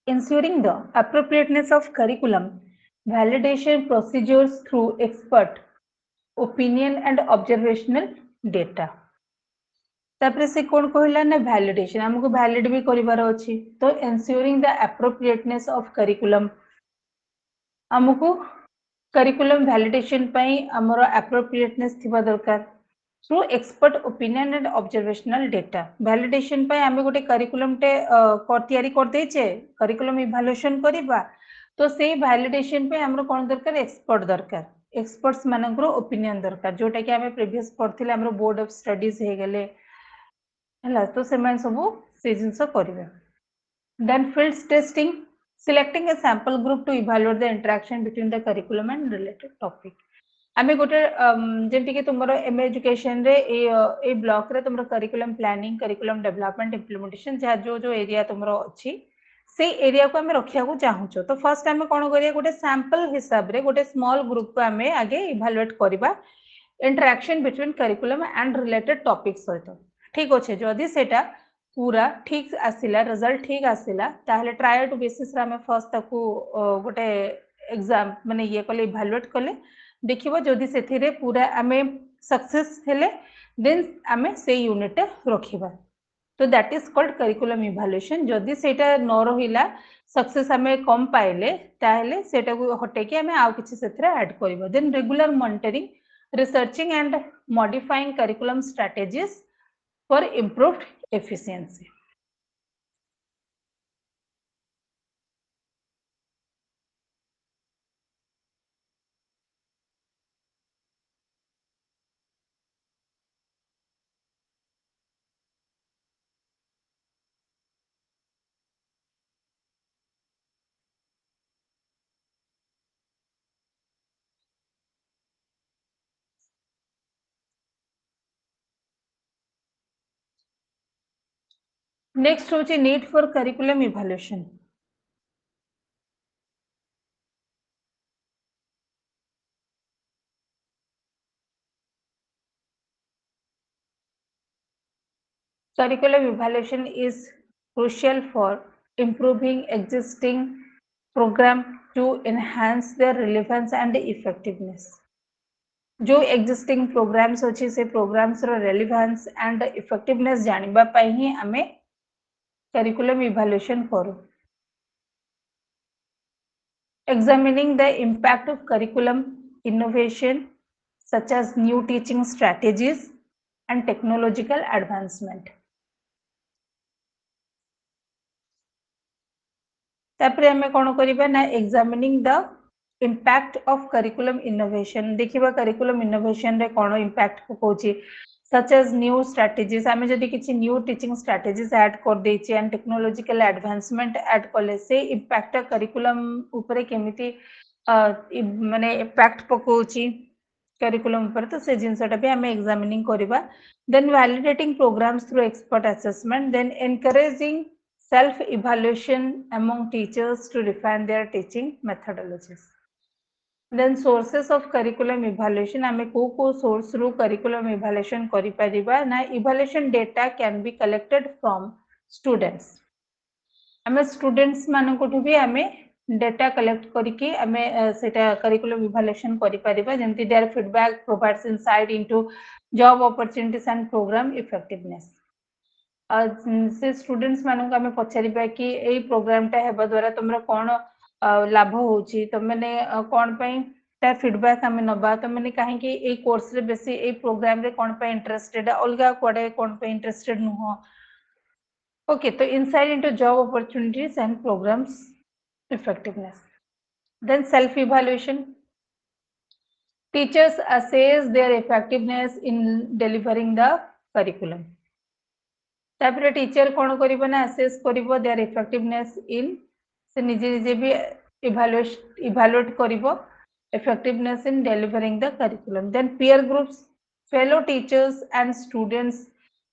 Speaker 1: ensuring the appropriateness of curriculum validation procedures through expert opinion and observational data तापरे से कोन कहला ना वैलिडेशन हमको वैलिड भी करिवार अछि तो ensuring the appropriateness of curriculum हमको करिकुलम वैलिडेशन पई हमरो appropriateness थिबा दरकार through expert opinion and observational data validation पे हमें गोटे करिकुलम टे तयारी कर देचे करिकुलम इवैल्यूएशन करिबा तो से वैलिडेशन पे हमरो कोन दरकार एक्सपर्ट एक्सपर्ट्स मानकर ओपिनियन दरकार जोटा कि हमें प्रीवियस पढ़थिले हमरो बोर्ड ऑफ स्टडीज हे गेले हला तो से मन सब से जिंस करिवे then field testing selecting a sample group to evaluate the interaction between the curriculum and related topic आमे गोटे जेमति कि तुमरो एम एजुकेशन रे ए ब्लॉक रे तुमरो curriculum planning curriculum development implementation जहाँ जो जो एरिया तुमरो अच्छी से एरिया को आमे रखिया को चाहूचो तो फर्स्ट आमे कोन करिया गोटे सैंपल हिसाब रे गोटे स्मॉल ग्रुप को आमे आगे इवैल्यूएट करबा interaction between curriculum and related topics सहित ठीक अच्छे जदि सेटा पूरा ठीक आसिला रिजल्ट ठीक आसिला ताहले ट्रायल टू बेसिस रे आमे फर्स्ट ताकू गोटे एग्जाम माने ये कले इवैल्यूएट कले देखिबो जदि सेथिरे पूरा आमे सक्सेस हेले देन आमे से यूनिट रखिबा तो that is called curriculum evaluation जदि सेटा न रहिला सक्सेस आमे कम पाइले ताहले सेटा को हटे के आमे आउ किछि सेथरे ऐड करबो then regular monitoring researching and modifying curriculum strategies for improved efficiency. Next होची need for curriculum evaluation. Curriculum evaluation is crucial for improving existing program to enhance their relevance and effectiveness. जो existing programs अच्छी से programs row relevance and effectiveness जानिबा पाई ही हमें curriculum evaluation करो. Examining the impact of curriculum innovation such as new teaching strategies and technological advancement. तापरे हमें कौन करिबा ना examining the impact of curriculum innovation देखिबा curriculum innovation रे कौन impact पकोची such as new strategies आमे जदि किछि new teaching strategies add कर देछि and technological advancement add कले से impact curriculum ऊपरे केमिति माने impact पकोची curriculum ऊपर तो से जिनसटा भी हमें examining करिबा then validating programs through expert assessment then encouraging self evaluation among teachers to refine their teaching methodologies. Then sources of curriculum evaluation आमे को source रू curriculum evaluation करि परिबा ना evaluation data can be collected from students. आमे students मानको भी आमे data collect करके आमे सेटा curriculum evaluation करि परिबा जेंति their feedback provides insight into job opportunities and program effectiveness. से स्टूडेंट्स मानक आमे पछारिबा कि एई प्रोग्रामटा हेबा द्वारा तमरा कोन लाभ होउची तमने कोन पई ता फीडबैक आमे नबा तमने काहे कि एई कोर्स रे बेसी एई प्रोग्राम रे कोन पई इंटरेस्टेड अलगा कोडे कोन पई इंटरेस्टेड नुहो ओके तो insight into job opportunities and programmes effectiveness then self evaluation teachers assess their effectiveness in delivering the curriculum तापरे टीचर कोन करिबो ना असेस करिबो देयर इफेक्टिवनेस इन से निजे निजे भी इवैल्यूएट करिबो effectiveness in delivering the curriculum then peer groups fellow teachers and students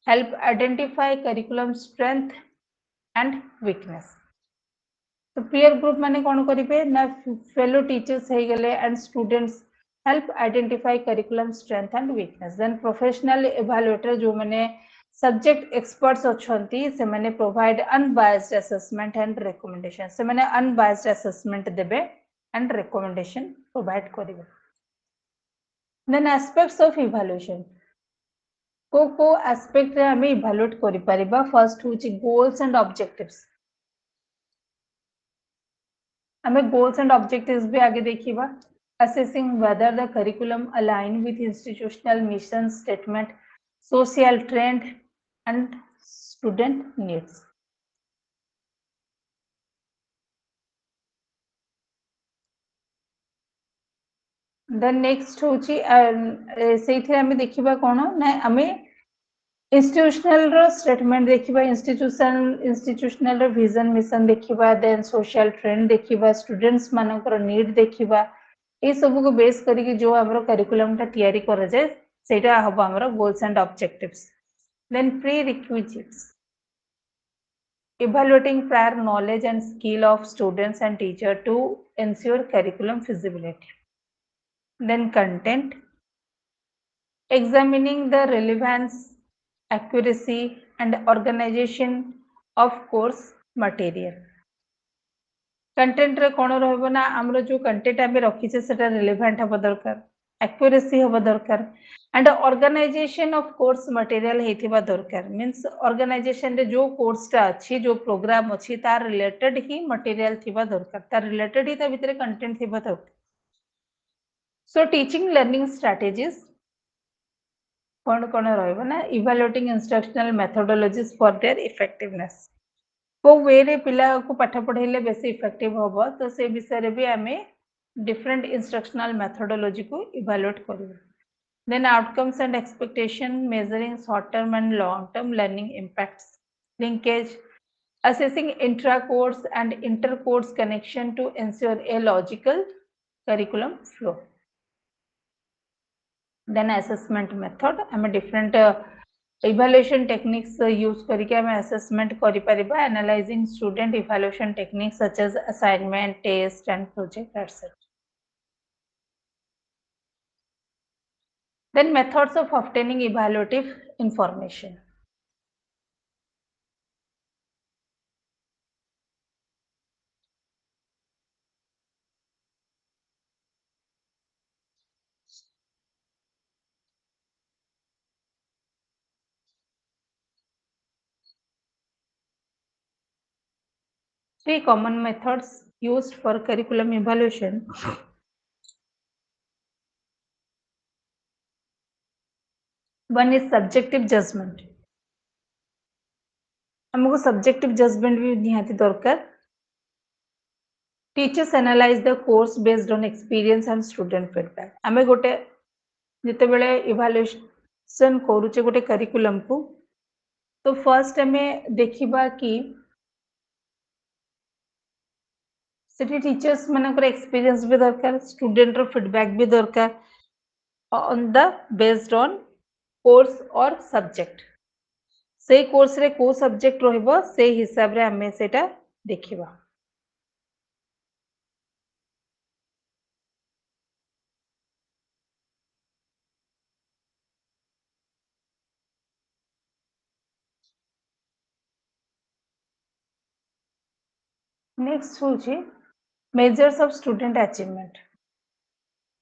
Speaker 1: help identify curriculum strength and weakness तो peer group माने कोन करिबे ना fellow teachers हे गेले and students help identify curriculum strength and weakness then professional evaluator जो माने subject experts अच्छंती से माने provide unbiased assessment and recommendation से माने unbiased assessment देबे and recommendation provide करिवे then aspects of evaluation को aspect रे हमें evaluate करि परिबा first होची goals and objectives हमें goals and objectives भी आगे देखिबा assessing whether the curriculum align with institutional mission statement social trend and student needs then next होची सेइथे हमें देखिबा कोन ना हमें institutional रो statement देखिबा institutional रो vision mission देखिबा then social trend देखिबा students मानकर need देखिबा ये सब को बेस करके जो हमरो करिकुलम टा तैयारी करा जाए सेटा हबो हमरो goals and objectives. Then prerequisites: evaluating prior knowledge and skill of students and teacher to ensure curriculum feasibility. Then content: examining the relevance, accuracy and organization of course material. Content रे कोन रहबो ना हमरो जो कंटेंट आमे रखी छे सेटा relevant हबो दरकार, एक्यूरेसी हबो दरकार and organisation of course material हेथिबा दरकार. मींस ऑर्गेनाइजेशन रे जो कोर्स टा अछि जो प्रोग्राम अछि तार रिलेटेड ही मटेरियल थिबा दरकार, तार रिलेटेड ही ता भितरे कंटेंट थिबा दरकार. सो टीचिंग लर्निंग स्ट्रेटजीज कोन रहबो ना evaluating instructional methodologies for their effectiveness. को वे रे पिला को पाठ पढ़ेले बेसी इफेक्टिव हबो तो से विषय रे भी आमे डिफरेंट इंस्ट्रक्शनल मेथोडोलॉजी को इवैल्यूएट करबो. Then outcomes and expectation measuring short term and long term learning impacts. Linkage assessing intra course and inter course connection to ensure a logical curriculum flow. Then assessment method आमे different evaluation techniques use करके हमें assessment करी परिबा. Analyzing student evaluation techniques such as assignment, test and project etc. Then methods of obtaining evaluative information. Three common methods used for curriculum evaluation. One is subjective judgment. हमको subjective judgment भी निहाती दरकार. Teachers analyze the course based on experience and student feedback. आमे गोटे जिते बेले evaluation करूचे गोटे curriculum को तो first हमें देखिबा कि सेठी टीचर्स मानकर एक्सपीरियंस भी दरकार, स्टूडेंट रो फीडबैक भी दरकार on the based on course और सब्जेक्ट. से कोर्स रे को सब्जेक्ट रहबो से हिसाब रे हमें सेटा देखिबा. नेक्स्ट होची measures of student achievement.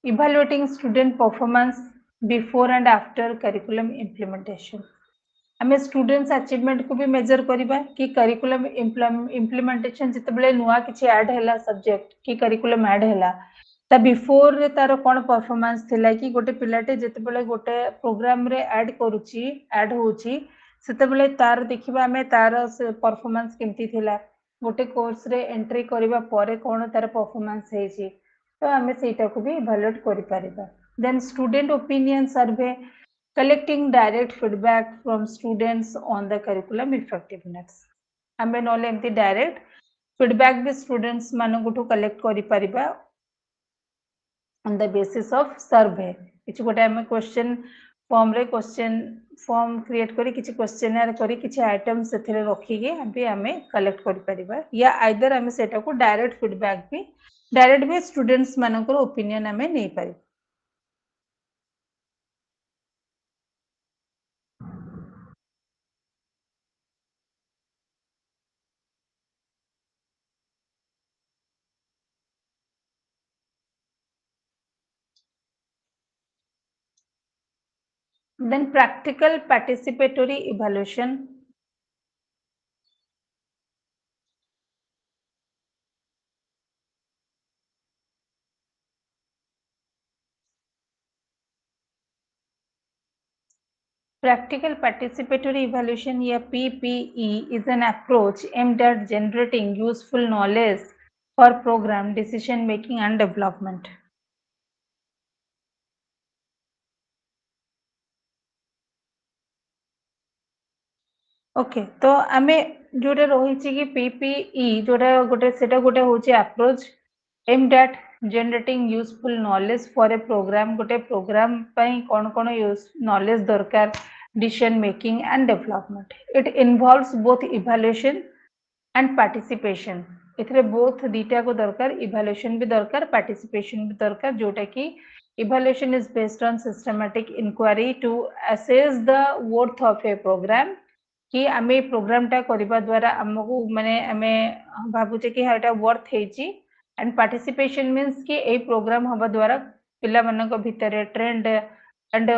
Speaker 1: Evaluating student performance before and after curriculum implementation. हमें स्टूडेंट्स अचीवमेंट को भी मेजर करिबा कि करिकुलम इम्प्लीमेंटेशन जितबेले नुआ किछि ऐड हैला सब्जेक्ट कि करिकुलम ऐड हैला ता बिफोर रे तार कोन परफॉर्मेंस थिला कि गोटे पिलाटे जितबेले गोटे प्रोग्राम रे ऐड करूची ऐड होची सेतबेले तार देखिबा हमें तार परफॉर्मेंस केमती थिला, गोटे कोर्स रे एंट्री करिबा परे कोन तार परफॉर्मेंस हेची तो हमें सेटा को भी इवैल्यूएट करि परिबा. Then student opinion survey, collecting direct feedback from students on the curriculum effectiveness. आमे नले एमती डायरेक्ट फीडबैक भी स्टूडेंट्स मानन गुठो कलेक्ट करि परिबा on the basis of survey. किछि गोटे आमे क्वेश्चन फॉर्म रे क्वेश्चन फॉर्म क्रिएट करी किछि क्वेश्चनर करी किछि आइटम सेथिरे रखी के अभी आमे कलेक्ट करि परिबा या आइदर आमे सेटा को डायरेक्ट भी स्टूडेंट्स मानकर ओपिनियन आमे नै पारि. Then practical participatory evaluation. Practical participatory evaluation या PPE is an approach aimed at generating useful knowledge for program decision making and development. Okay तो आमे जोटे रही कि PPE जोटा गोटे सेटा गोटे होची approach aimed at generating useful knowledge for a program. गोटे program ପାଇଁ कौन knowledge दरकार, decision making and development. It involves both evaluation and participation. एथिरे both दीटा को दरकार, evaluation भी दरकार, participation भी दरकार, जोटा कि evaluation is based on systematic inquiry to assess the worth of a program. कि आमे प्रोग्राम टा करबा द्वारा हमको माने आमे भाबुचे कि हाटा वर्थ हेची, एंड पार्टिसिपेशन मीन्स कि ए प्रोग्राम हबा द्वारा पिला मानक भितरे ट्रेंड एंड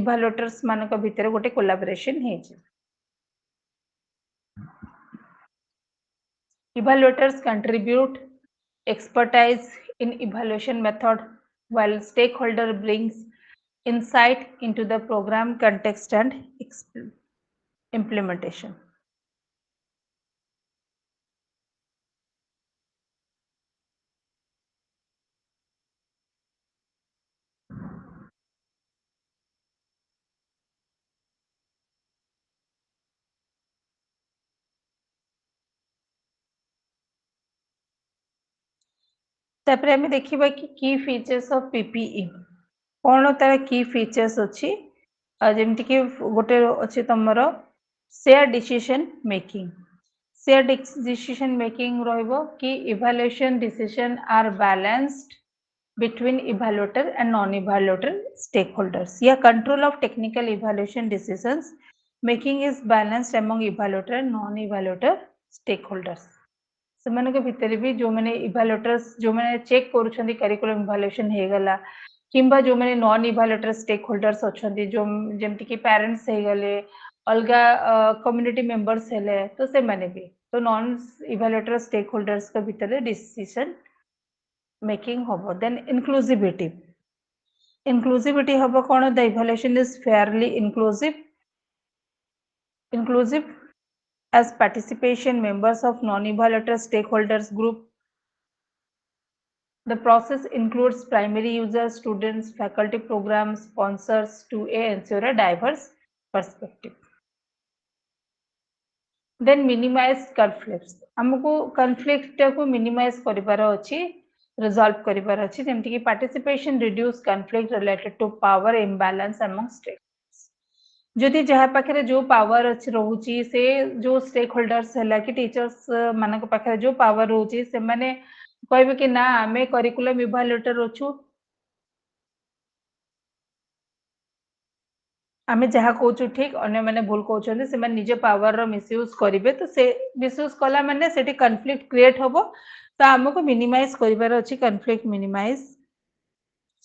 Speaker 1: इभालुएटर्स मानक भितरे गोटे कोलैबोरेशन हेची. Evaluators contribute expertise in evaluation method, while stakeholder brings insight into the program context and implementation. तापर आमे देखिबा कि की फीचर्स ऑफ पीपीई कौन तार की फीचर्स अच्छी, जेमती कि गोटे अच्छे तुमर share decision making. Share decision making रहिबो कि evaluation decision are balanced between evaluator and non-evaluator stakeholders. Yeah, control of technical evaluation decisions making is balanced among evaluator and non-evaluator stakeholders. सेमानक भितर भी जो मैंने इवैल्यूएटर्स जो मैंने चेक करूछंदी करिकुलम इवैल्यूएशन हे गला किंबा जो मैंने नॉन इवैल्यूएटर स्टेक होल्डर्स अछंदी जो जेमति कि पेरेंट्स हे गले अलगा कम्युनिटी मेंबर्स हेले तो से माने भी तो नॉन इवैल्यूएटर स्टेक होल्डर्स का भितर डिसीजन मेकिंग होबो. देन inclusivity होबो कोन, the evaluation is fairly inclusive as participation members of non-evaluator stakeholders group. The process includes primary users, students, faculty, programs, sponsors to ensure a diverse perspective. Then minimize conflicts. हमको conflict को minimize करिबार अछि, resolve करिबार अछि, जेमति कि participation reduce conflict related to power imbalance among stakeholders. जदि जहा पाखरे जो power अछि रहउची से जो स्टेक होल्डर्स हला कि टीचर्स मानक पाखरे जो पावर रहउची से माने कहबे कि ना आमे करिकुलम इवैल्यूएटर अछु, आमे जहा कहूछु ठीक अन्य माने भूल कहउछन्ते से माने निजे पावर रो मिसयूज करिवे तो से मिसयूज कला माने सेठी कॉन्फ्लिक्ट क्रिएट होबो. तो हमको मिनिमाइज करिबार अछि, conflict minimise,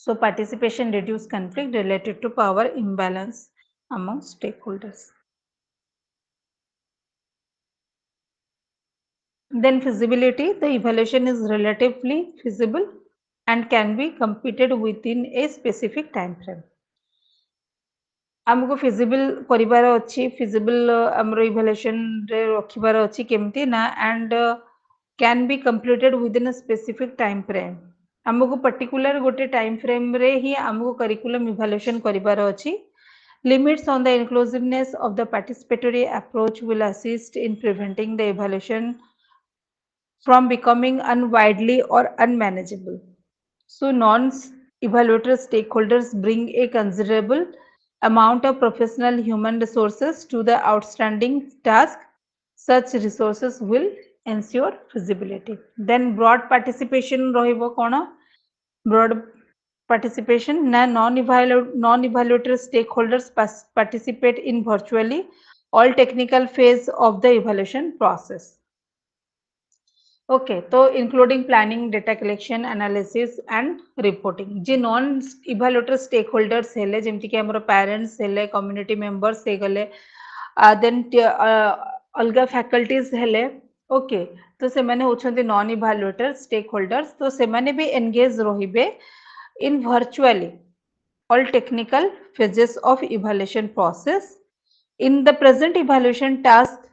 Speaker 1: so participation reduce conflict related to power imbalance among stakeholders. Then feasibility, the evaluation is relatively feasible and can be completed within a specific time frame. हमको feasible करिबार अछि, feasible हमरो evaluation रे रखिबार अछि केमती ना and can be completed with in a specific time frame. हमको particular गोटे time frame रे ही हमको करिकुलम इवैल्यूएशन करिबार अछि. Limits on the inclusiveness of the participatory approach will assist in preventing the evaluation from becoming unwidely or unmanageable. So non-evaluator stakeholders bring a considerable amount of professional human resources to the outstanding task. Such resources will ensure feasibility. Then broad participation रहिबो कोन, broad participation na non-evaluator stakeholders participate in virtually all technical phase of the evaluation process. Okay, so including planning, data collection, analysis and reporting. J non evaluator stakeholders हेले जेमति कि हमरो parents हेले, community members हे गले, then अलगा faculties हेले. Okay, तो से माने होछन्ते non evaluator stakeholders, तो से माने भी engage रहिबे in virtually all technical phases of evaluation process. In the present evaluation task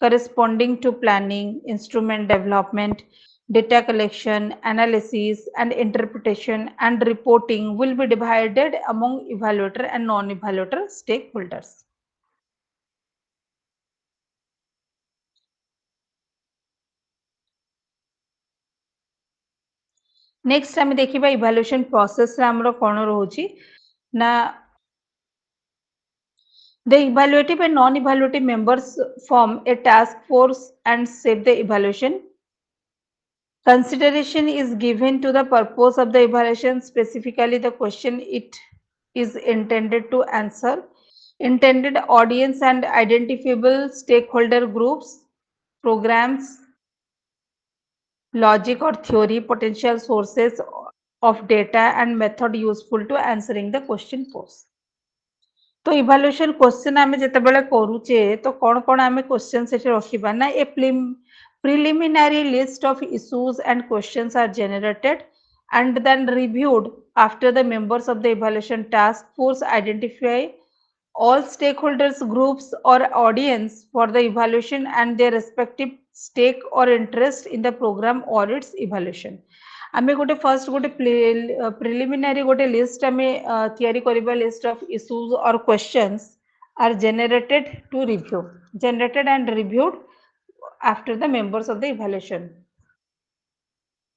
Speaker 1: corresponding to planning, instrument development, data collection, analysis and interpretation and reporting will be divided among evaluator and non-evaluator stakeholders. Next आम देखा इभाल्युएशन process आमर कौन रोचे ना the evaluative and non-evaluative members form a task force and shape the evaluation. Consideration is given to the purpose of the evaluation, specifically the question it is intended to answer, intended audience and identifiable stakeholder groups, programs, logic or theory, potential sources of data and method useful to answering the question posed. तो इभाल्युएशन question आमे जेतेबेले करूचे तो कौन कौन आमे question सेठी रखिबा ना ए preliminary list of issues and questions are generated and then reviewed after the members of the evaluation task force identify all stakeholders groups or audience for the evaluation and their respective stake or interest in the program or its evaluation. आमे गोटे first गोटे preliminary गोटे list आमे तैयारी करिबा list of issues और questions are generated and reviewed after the members of the evaluation.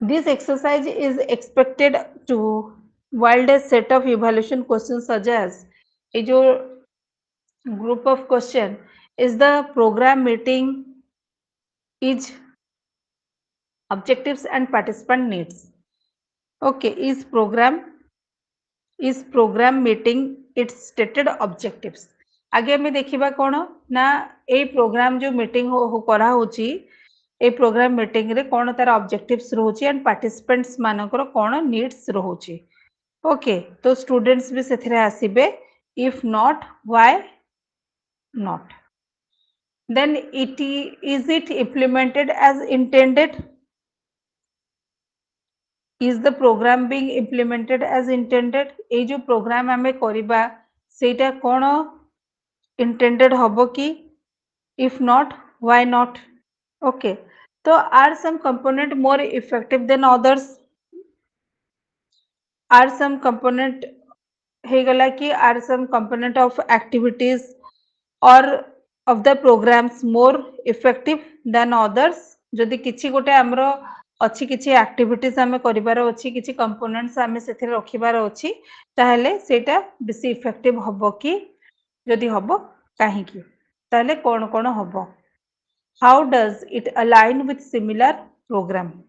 Speaker 1: This exercise is expected to wield a set of evaluation questions such as a group of question is the program meeting is objectives and participant needs. Okay, is program meeting its stated objectives. आगे हमें देखिबा कोन ना ए programme जो meeting हो करा होची ए programme meeting रे कोन तार ऑब्जेक्टिव्स रहउची एंड पार्टिसिपेंट्स मानकर कोन नीड्स रहउची. ओके तो स्टूडेंट्स भी सेथरे आसीबे if not why not. Then is it implemented as intended? Is the program being implemented as intended? ए जो प्रोग्राम आमे करिबा सेटा कोन intended हबो की? If not, why not? Okay. So are some component more effective than others? Are some component हेगला कि are some component of activities or of the programs more effective than others? जदि किछि गोटे हमरो अछि किछि एक्टिविटीज आमे करिबार अछि किछि कंपोनेंट्स आमे सेथिरे रखिबार अछि ताहेले सेटा बेसी इफेक्टिव हबो कि जदि हबो काहे कि ताहेले कोन कोन हबो. How does it align with similar program?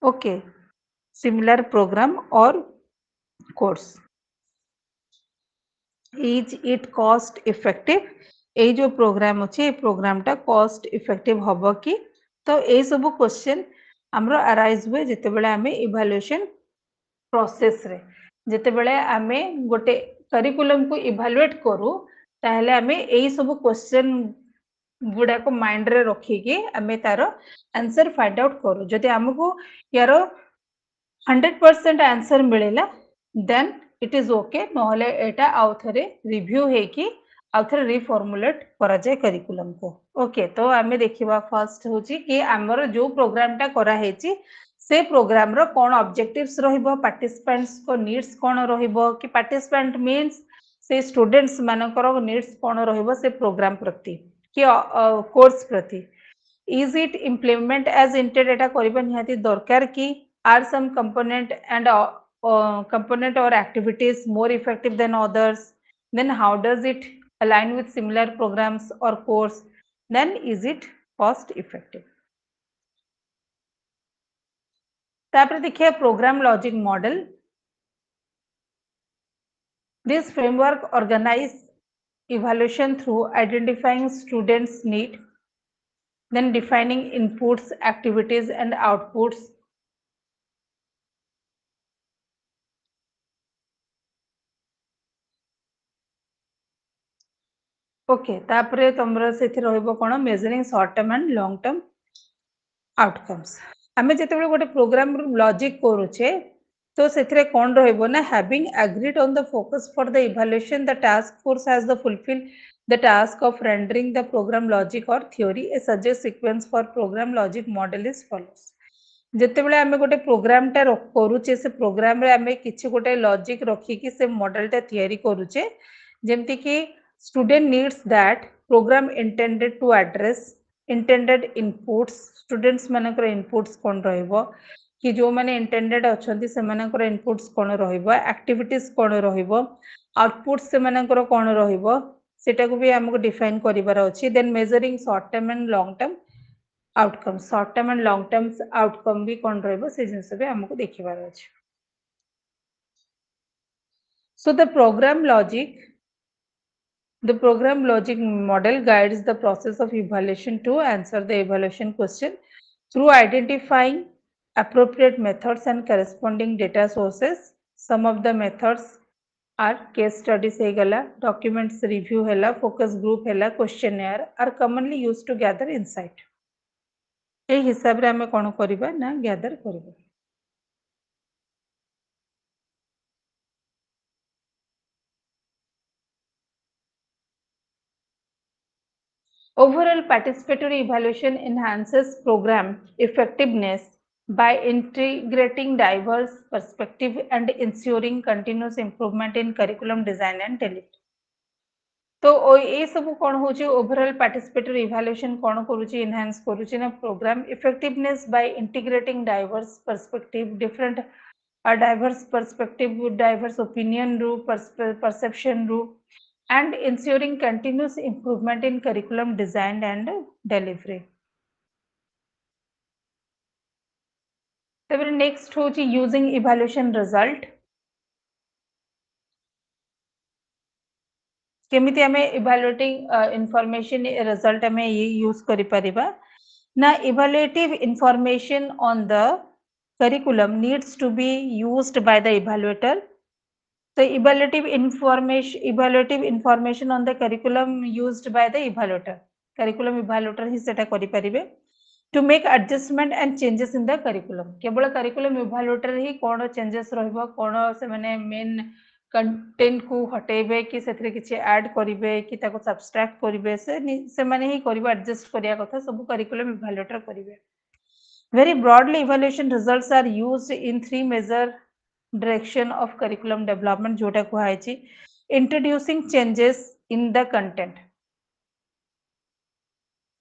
Speaker 1: Okay, similar program or course. Is it cost effective? ए जो प्रोग्राम अच्छे ए प्रोग्राम टा कॉस्ट इफेक्टिव हबो कि. तो ए सब क्वेश्चन हमरो अराइज हुए जेतेबेले आमे इवैल्यूएशन प्रोसेस रे जेतेबेले आमे गोटे करिकुलम को इवैल्यूएट करू ताहेले आमे ए सब क्वेश्चन गुडा को माइंड रे रखी के आमे तारो आंसर फाइंड आउट करू. जदि हमको यारो 100% आंसर मिलेला देन इट इज ओके नहले एटा आउथरे रिव्यू हे कि आउथरे रिफॉर्मुलेट करा जाय करिकुलम को. ओके तो आमे देखिबा फर्स्ट होची कि हमर जो प्रोग्राम टा करा हेची से प्रोग्राम रो कोन ऑब्जेक्टिव्स रहिबो पार्टिसिपेंट्स को नीड्स कोन रहिबो कि पार्टिसिपेंट मींस से स्टूडेंट्स मानकर नीड्स कोन रहिबो से प्रोग्राम प्रति कि कोर्स प्रति. Is it implement as intended एटा करिबा निहाती दरकार कि are some component and component or activities more effective than others? Then how does it align with similar programs or course? Then is it cost effective? तापर देखिए program logic model. This framework organize evaluation through identifying students' need, then defining inputs, activities and outputs, okay तापरे तमरा सेथि रहइबो कोन measuring short term and long term outcomes. आमे जेतेबेले गोटे प्रोग्राम लॉजिक करूचे तो सेथिरे कोन रहइबो ना having agreed on the focus for the evaluation the task force has the fulfil the task of rendering the programme logic और theory. A suggest sequence for programme logic model is follows. जेतेबेले आमे गोटे programme टा करूचे से programme रे आमे किछि गोटे लॉजिक रखी कि से मॉडल टा तयारी करूचे जेमति कि student needs that program intended to address, intended inputs, students मानकर inputs कोन रहइबो, कि जो माने इंटेंडेड अछंती सेमानकर इनपुट्स कोन रहइबो एक्टिविटीज कोन रहइबो आउटपुट्स सेमानकर कोन रहइबो सेटा को भी हमको डिफाइन करिवार अछि then measuring short term and long term outcome short term and long term outcome भी कोन रहइबो से जिंस भी हमको देखिवार अछि सो the program logic model guides the process of evaluation to answer the evaluation question through identifying appropriate methods and corresponding data sources. Some of the methods are case studies hegala, documents review hela, focus group hela, questionnaire are commonly used to gather insight. ए हिसाब रे हमें कोन करिबा ना gather करिबा Overall participatory evaluation enhances program effectiveness by integrating diverse perspectives and ensuring continuous improvement in curriculum design and delivery. तो ये सब कौन हो ओवरऑल पार्टिसिपेटरी इवैल्यूएशन कौन करूची एनहांस करूची ना programme effectiveness by integrating diverse perspective different diverse perspective diverse opinion रू परसेप्शन रू and ensuring continuous improvement in curriculum design and delivery. तापर नेक्स्ट होची यूजिंग इवैल्यूएशन रिजल्ट केमिति हमें इवैल्यूएटिंग इंफॉर्मेशन रिजल्ट हमें ये यूज करि परिबा ना evaluative information on the curriculum needs to be used by the evaluator. The evaluative information on the curriculum used by the evaluator. Curriculum evaluator ही सेटा करि परिबे to make adjustment and changes in the curriculum. केवल curriculum evaluator ही कोन changes रहइबो कोन से माने main content को हटेबे कि सेथरे किछि add करिवे कि ताको सब्सट्रैक्ट करिवे से माने ही करिवे एडजस्ट करिया कथा सब curriculum evaluator करिवे. Very broadly, evaluation results are used in three major direction of curriculum development जोटा कुहाइछि introducing changes in the content.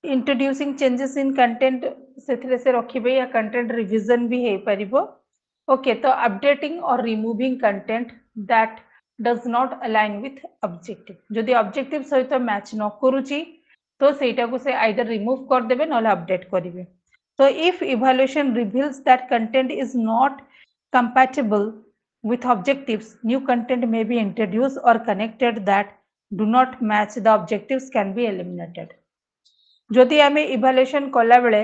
Speaker 1: Introducing changes in content सेथरे से रखिबे या content revision भी हे परिबो. Okay, तो updating or removing content that does not align with objective. जदि objective सहित match न करूची तो सेटा को से either remove कर देबे नले update करिवे. So if evaluation reveals that content is not compatible with objectives, new content may be introduced or connected that do not match the objectives can be eliminated. जदि आमे इवैल्यूएशन कला बेले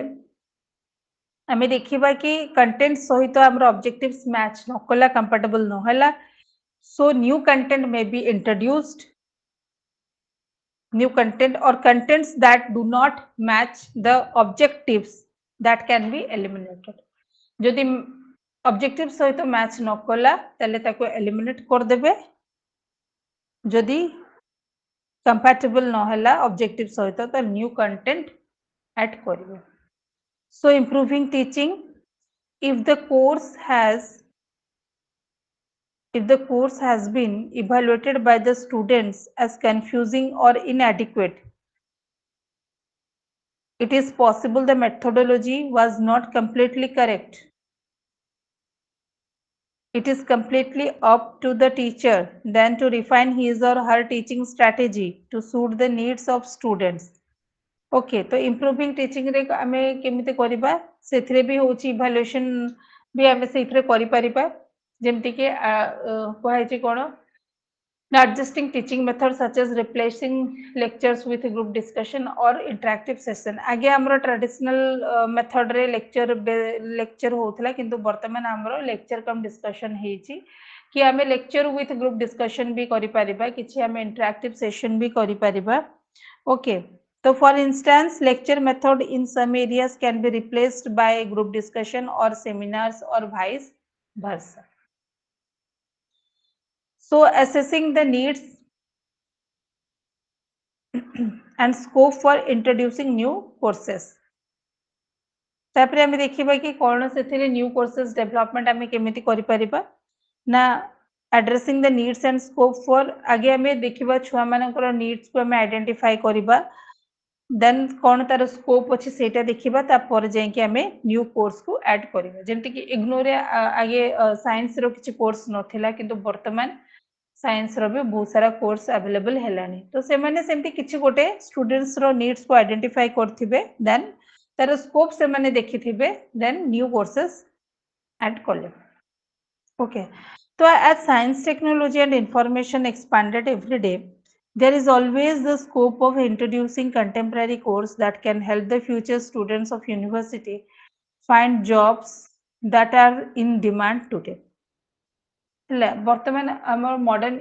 Speaker 1: आमे देखिबा कि कंटेंट सहित हमर ऑब्जेक्टिव्स मैच न कला कंपैटिबल न होला so new content may be introduced new content or contents that do not match the objectives that can be eliminated. जदि ऑब्जेक्टिव सहित मैच न कला तले ताको एलिमिनेट कर देबे जदि कंपैटिबल न होला ऑब्जेक्टिव सहित तो न्यू कंटेंट ऐड करिवे. So improving teaching if the course has been evaluated by the students as confusing or inadequate, it is possible the methodology was not completely correct. It is completely up to the teacher then to refine his or her teaching strategy to suit the needs of students. Okay तो improving teaching रे आमे केमिते करिबा सेथरे भी होची evaluation भी आमे सेथरे करि परिबा जेमति के कोहाय छि कोन adjusting teaching methods such as replacing lectures with group discussion or interactive session. आगे हमरो ट्रेडिशनल मेथड रे लेक्चर होथला किंतु वर्तमान हमरो लेक्चर कम डिस्कशन हेची कि आमे लेक्चर विथ ग्रुप डिस्कशन भी करि परिबा किछि आमे इंटरैक्टिव सेशन भी करि परिबा. Okay so for instance lecture method in some areas can be replaced by group discussion or seminars or vice versa. So assessing the needs and scope for introducing new courses. तापरे हमें देखिबा कि कोन सेथिरे new courses development हमें केमिति करि परिबा ना addressing the needs and scope for आगे हमें देखिबा छुआ मानकर नीड्स को हमें आइडेंटिफाई करिबा देन कौन तार स्कोप अच्छी से देखा तापर जाकि आम न्यू कोर्स को ऐड करवा जमीक इग्नोर आगे साइंस रो किसी कोर्स नाला कि बर्तमान साइंस रो भी बहुत सारा कोर्स अवेलेबल है तो से मैंने सेमती किसी गोटे स्टूडेंट्स रो नीड्स को आइडेंटिफाई करथिबे देन तार स्कोप से मैंने देखिथिबे देन न्यू कोर्सेस ऐड कले ओके तो as science technology and information expanded every day there is always the scope of introducing contemporary course that can help the future students of university find jobs that are in demand today बर्तमान आम modern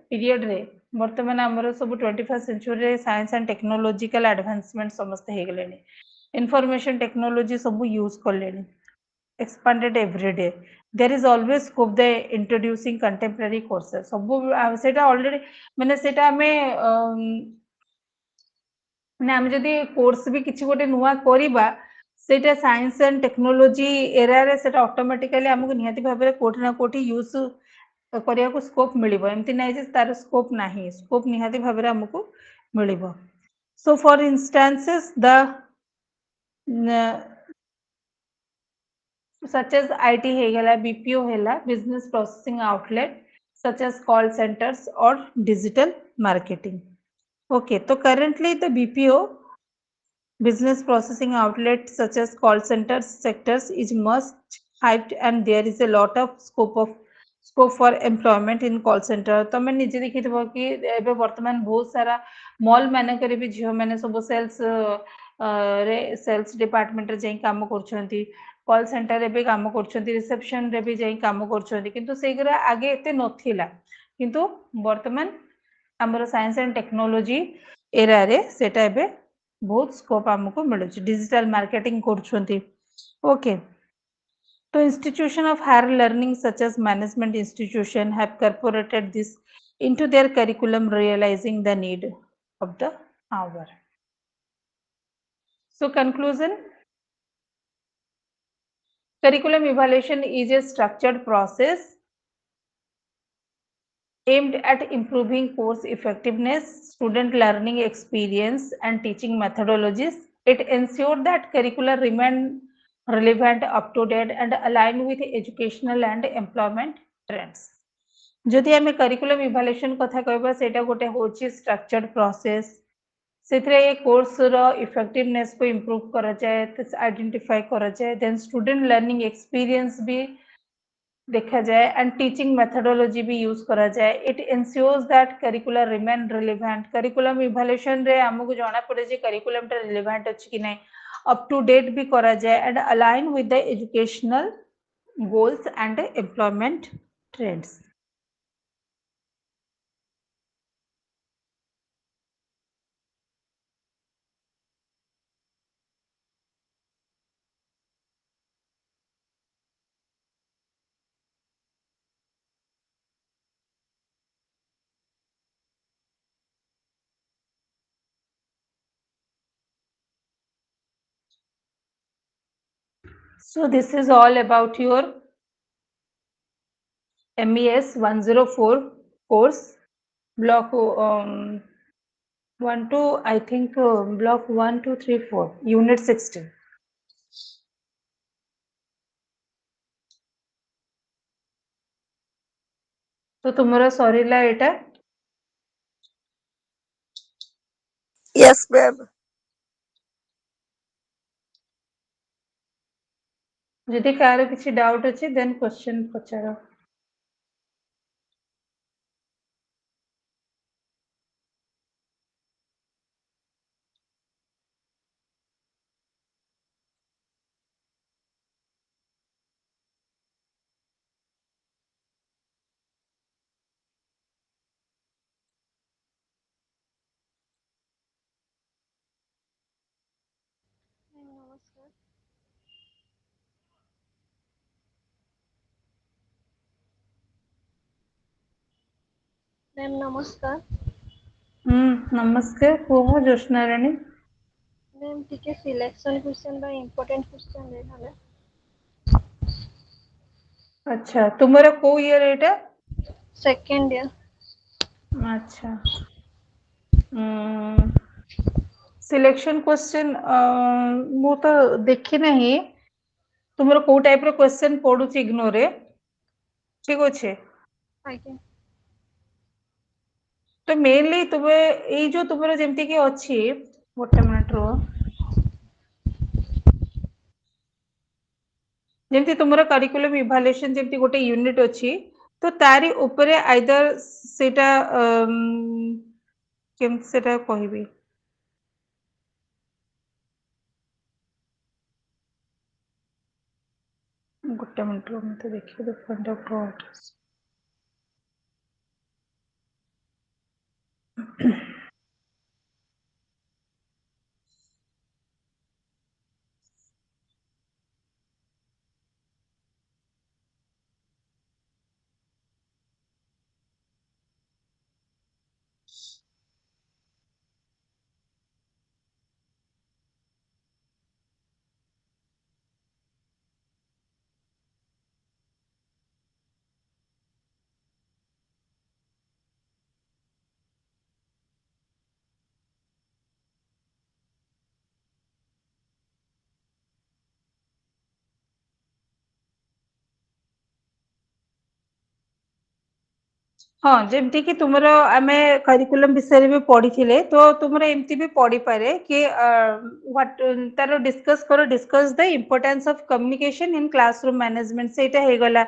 Speaker 1: period रे बर्तमान आमर सब 21st century science and technological advancement समस्त हो गले information technology सब यूज कले expanded every day there is always scope the introducing contemporary courses सब सेटा ऑलरेडी माने सेटा हमें माने हम जदी कोर्स भी किछि गोटे नुवा करिबा सेटा साइंस एंड टेक्नोलॉजी एरा रे सेटा ऑटोमेटिकली हमको निहाती भाबरे कोठी ना कोठी यूज करिया को स्कोप मिलिबो एमति नै जे तार स्कोप नाही स्कोप निहाती भाबरे हमको मिलिबो so for instances the such as IT है BPO है business processing outlet such as call centers or digital marketing okay so currently the BPO business processing outlets such as call centers sectors is much hyped and there is a lot of scope for employment in call center तो मैं निजे देखि थबो कि एबे वर्तमान बहुत सारा mall माने करे भी झियो माने सब सेल्स रे सेल्स डिपार्टमेंट रे जाई काम करछंती कॉल सेंटर रे भी काम करछंती रिसेप्शन रे भी जाई काम करछंती किंतु सेगरा आगे एते नथिला किंतु वर्तमान हमर साइंस एंड टेक्नोलॉजी एरा रे सेटा एबे बहुत स्कोप हमको मिलु डिजिटल मार्केटिंग करछंती ओके तो institution of higher learning such as management institution have incorporated this into their curriculum realizing the need of the hour so conclusion curriculum evaluation is a structured process aimed at improving course effectiveness, student learning experience, and teaching methodologies. It ensures that curricula remain relevant, up to date, and aligned with educational and employment trends. जदि आम curriculum इभाल्युएशन कथा कहबा सेटा गोटे होची structured process सेथरे course रो effectiveness को improve करा जाए आइडेंटिफाई करा जाए देन स्टूडेंट लर्निंग एक्सपीरियंस भी देखा जाए एंड टीचिंग मेथोडोलॉजी भी यूज करा जाए it ensures that curricular remain relevant curriculum evaluation रे हमको जाना पड़े जे करिकुलम टा रिलेवेंट अछि कि नहीं अप टू डेट भी करा जाए and align with the educational goals and employment trends So this is all about your MES-104 course block 1 to I think block 1 2 3 4 unit 16 तो तुम्हारा सरीला एटा
Speaker 2: Yes, ma'am.
Speaker 1: जदि कार किसी डाउट अच्छे देन क्वेश्चन पचारो
Speaker 2: नमस्कार. Ma'am नमस्कार.
Speaker 1: नमस्ते कुह ज्योत्ना राणी
Speaker 2: मैम टिके selection question बा इंपोर्टेंट क्वेश्चन देखाले.
Speaker 1: अच्छा तुम्हारा को ईयर एटा
Speaker 2: सेकंड ईयर.
Speaker 1: अच्छा सिलेक्शन क्वेश्चन मु तो देखी नहीं तुमर को टाइप रो क्वेश्चन पडुची इग्नोर रे ठीक अच्छे
Speaker 2: ଆଜ୍ଞା
Speaker 1: तो मेनली तुमे एई जो तुमर जेमती कि अछि गोटे मिनिट रो जेमती तुमर करिकुलम इवैल्यूएशन जेमती गोटे यूनिट अछि तो तारी ऊपरे आइदर सेटा केम सेटा कहबी गोटे मिनिट रो मते देखि दे फ्रंट ऑफ थॉट्स हाँ जमती कि तुमर आमे करिकुलम विषय भी पढ़ी तो तुमर एमती भी पढ़ी पारे कि व्हाट तार discuss the importance of communication in classroom management सेटा हे गला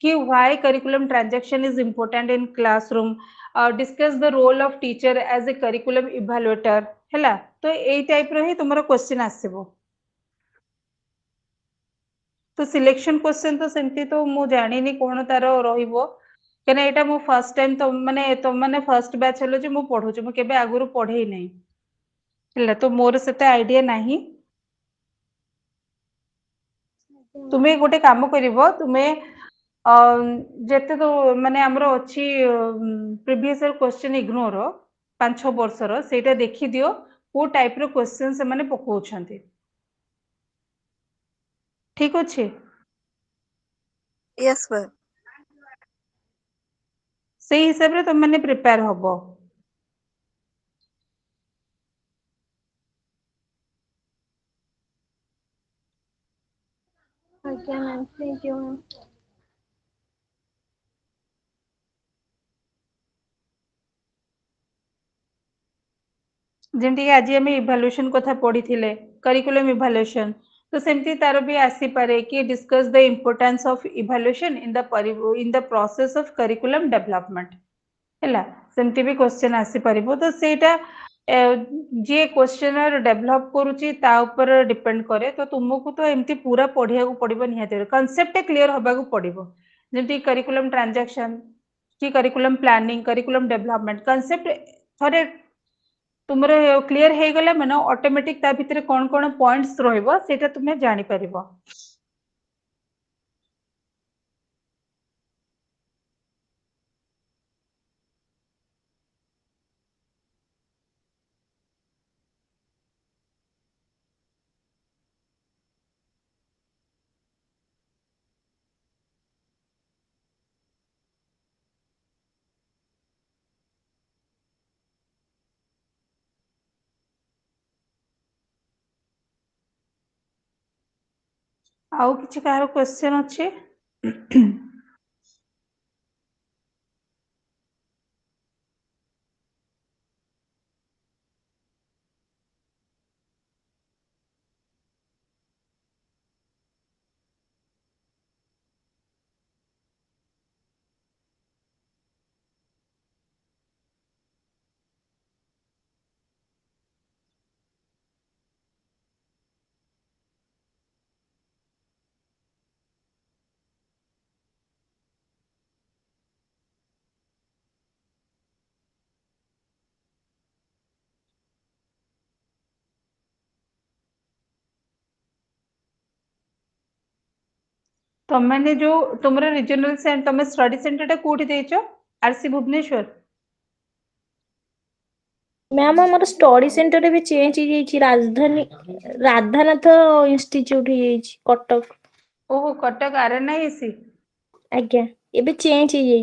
Speaker 1: कि why curriculum transaction is important in classroom discuss the role of teacher as a curriculum evaluator हैला तो एई टाइप रो ही तुमर क्वेश्चन आसीबो तो सिलेक्शन क्वेश्चन तो सेमती तो मु जानिनी कोन तार रहिबो कहना एटा मु फर्स्ट टाइम तो माने फर्स्ट बैच हेलो जे मु पढो मु केबे आगुरु पढेई नै हैला तो मोर सेते आईडिया नाही
Speaker 2: ଆଜ୍ଞା ମ୍ୟାମ୍
Speaker 1: तुमे गोटे काम करिवो तुमे जेते तो माने हमरो अछि प्रीवियस ईयर क्वेश्चन इग्नोर 5-6 वर्षर सेटा देखि दियो को टाइप रो क्वेश्चन से माने पकोउछंती ठीक अछि
Speaker 3: Yes, ma'am.
Speaker 1: सेही हिसाब रे तुम माने प्रिपेयर हबो
Speaker 2: ଆଜ୍ଞା ମ୍ୟାମ୍ ଥ୍ୟାଙ୍କ ୟୁ ମ୍ୟାମ୍
Speaker 1: जेमती आज आम इभाल्युएशन कथा पढ़ी करिकुलम इभाल्युएशन तो सेमती तार भी आसी पारे कि discuss the importance of evaluation in the process of curriculum development हैला सेमती भी क्वेश्चन आसी पारिबो तो सेटा जे क्वेश्चनर डेवलप करूची ता ऊपर डिपेंड करे तो तुमको तो एमती पूरा पढ़िया को पड़िबो निहाती कांसेप्ट क्लियर हबा को पड़िबो जेमती करिकुलम ट्रांजैक्शन कि curriculum planning curriculum development concept थरे तुमर क्लियर हो गला माने ऑटोमेटिक ता भितर कौन कौन पॉइंट्स रहइबो सेटा तुमे जानि परिबो आउ किछि कार क्वेश्चन अछि तमने जो तुमरा रीजनल सेंटर तमे स्टडी सेंटर टा कोठी देइचो आरसी भुवनेश्वर
Speaker 4: मैम हमारा स्टडी सेंटर भी चेंज हो राजधानी राधानाथ इंस्टीट्यूट हो कटक
Speaker 1: ओहो कटक आरएनआईसी
Speaker 4: आज्ञा एबे चेंज हो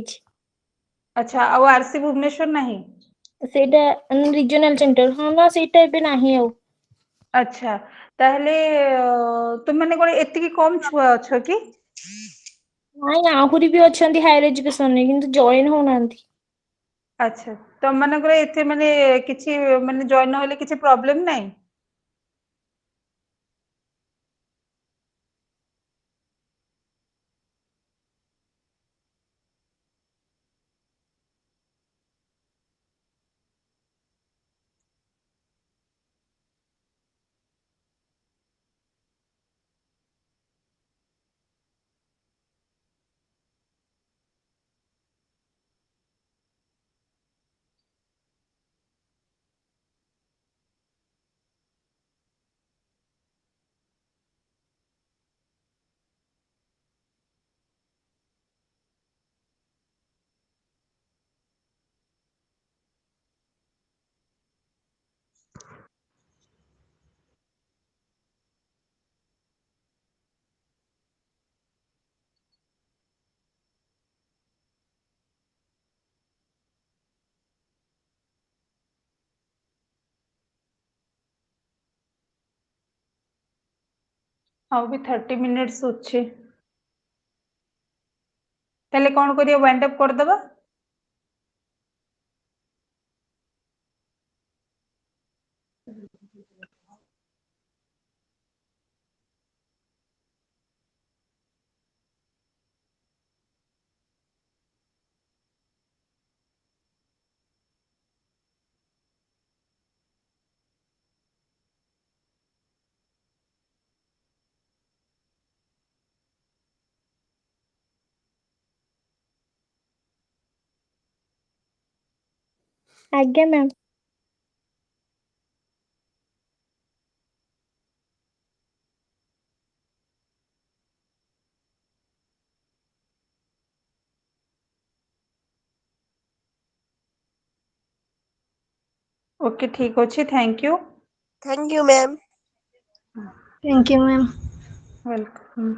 Speaker 1: अच्छा आउ आरसी भुवनेश्वर नाही
Speaker 4: सेटा रीजनल सेंटर हाँ ना सेटा एबे नाही आउ
Speaker 1: ଆଚ୍ଛା ତାହେଲେ ତୁମମାନେ କଣ ଏତିକି କମ ଛୁଆ ଅଛ କି?
Speaker 4: ନାଇଁ ଆହୁରି ବି ଅଛନ୍ତି ହାୟର ଏଜୁକେସନରେ କିନ୍ତୁ ଜଏନ ହଉନାହାନ୍ତି।
Speaker 1: ଆଚ୍ଛା ତମମାନଙ୍କର ଏତେ ମାନେ କିଛି ମାନେ ଜଏନ୍ ନହେଲେ କିଛି ପ୍ରୋବ୍ଲେମ ନାହିଁ? ଆଉ ବି 30 ମିନିଟ୍ସ ଅଛି ତାହେଲେ କଣ କରିବା ୱାଇଣ୍ଡ ଅପ୍ କରିଦବା?
Speaker 4: ଆଜ୍ଞା ମ୍ୟାମ୍।
Speaker 1: ଓକେ ଠିକ ଅଛି thank you.
Speaker 3: Thank you, ma'am.
Speaker 2: Thank you, ma'am.
Speaker 1: Welcome.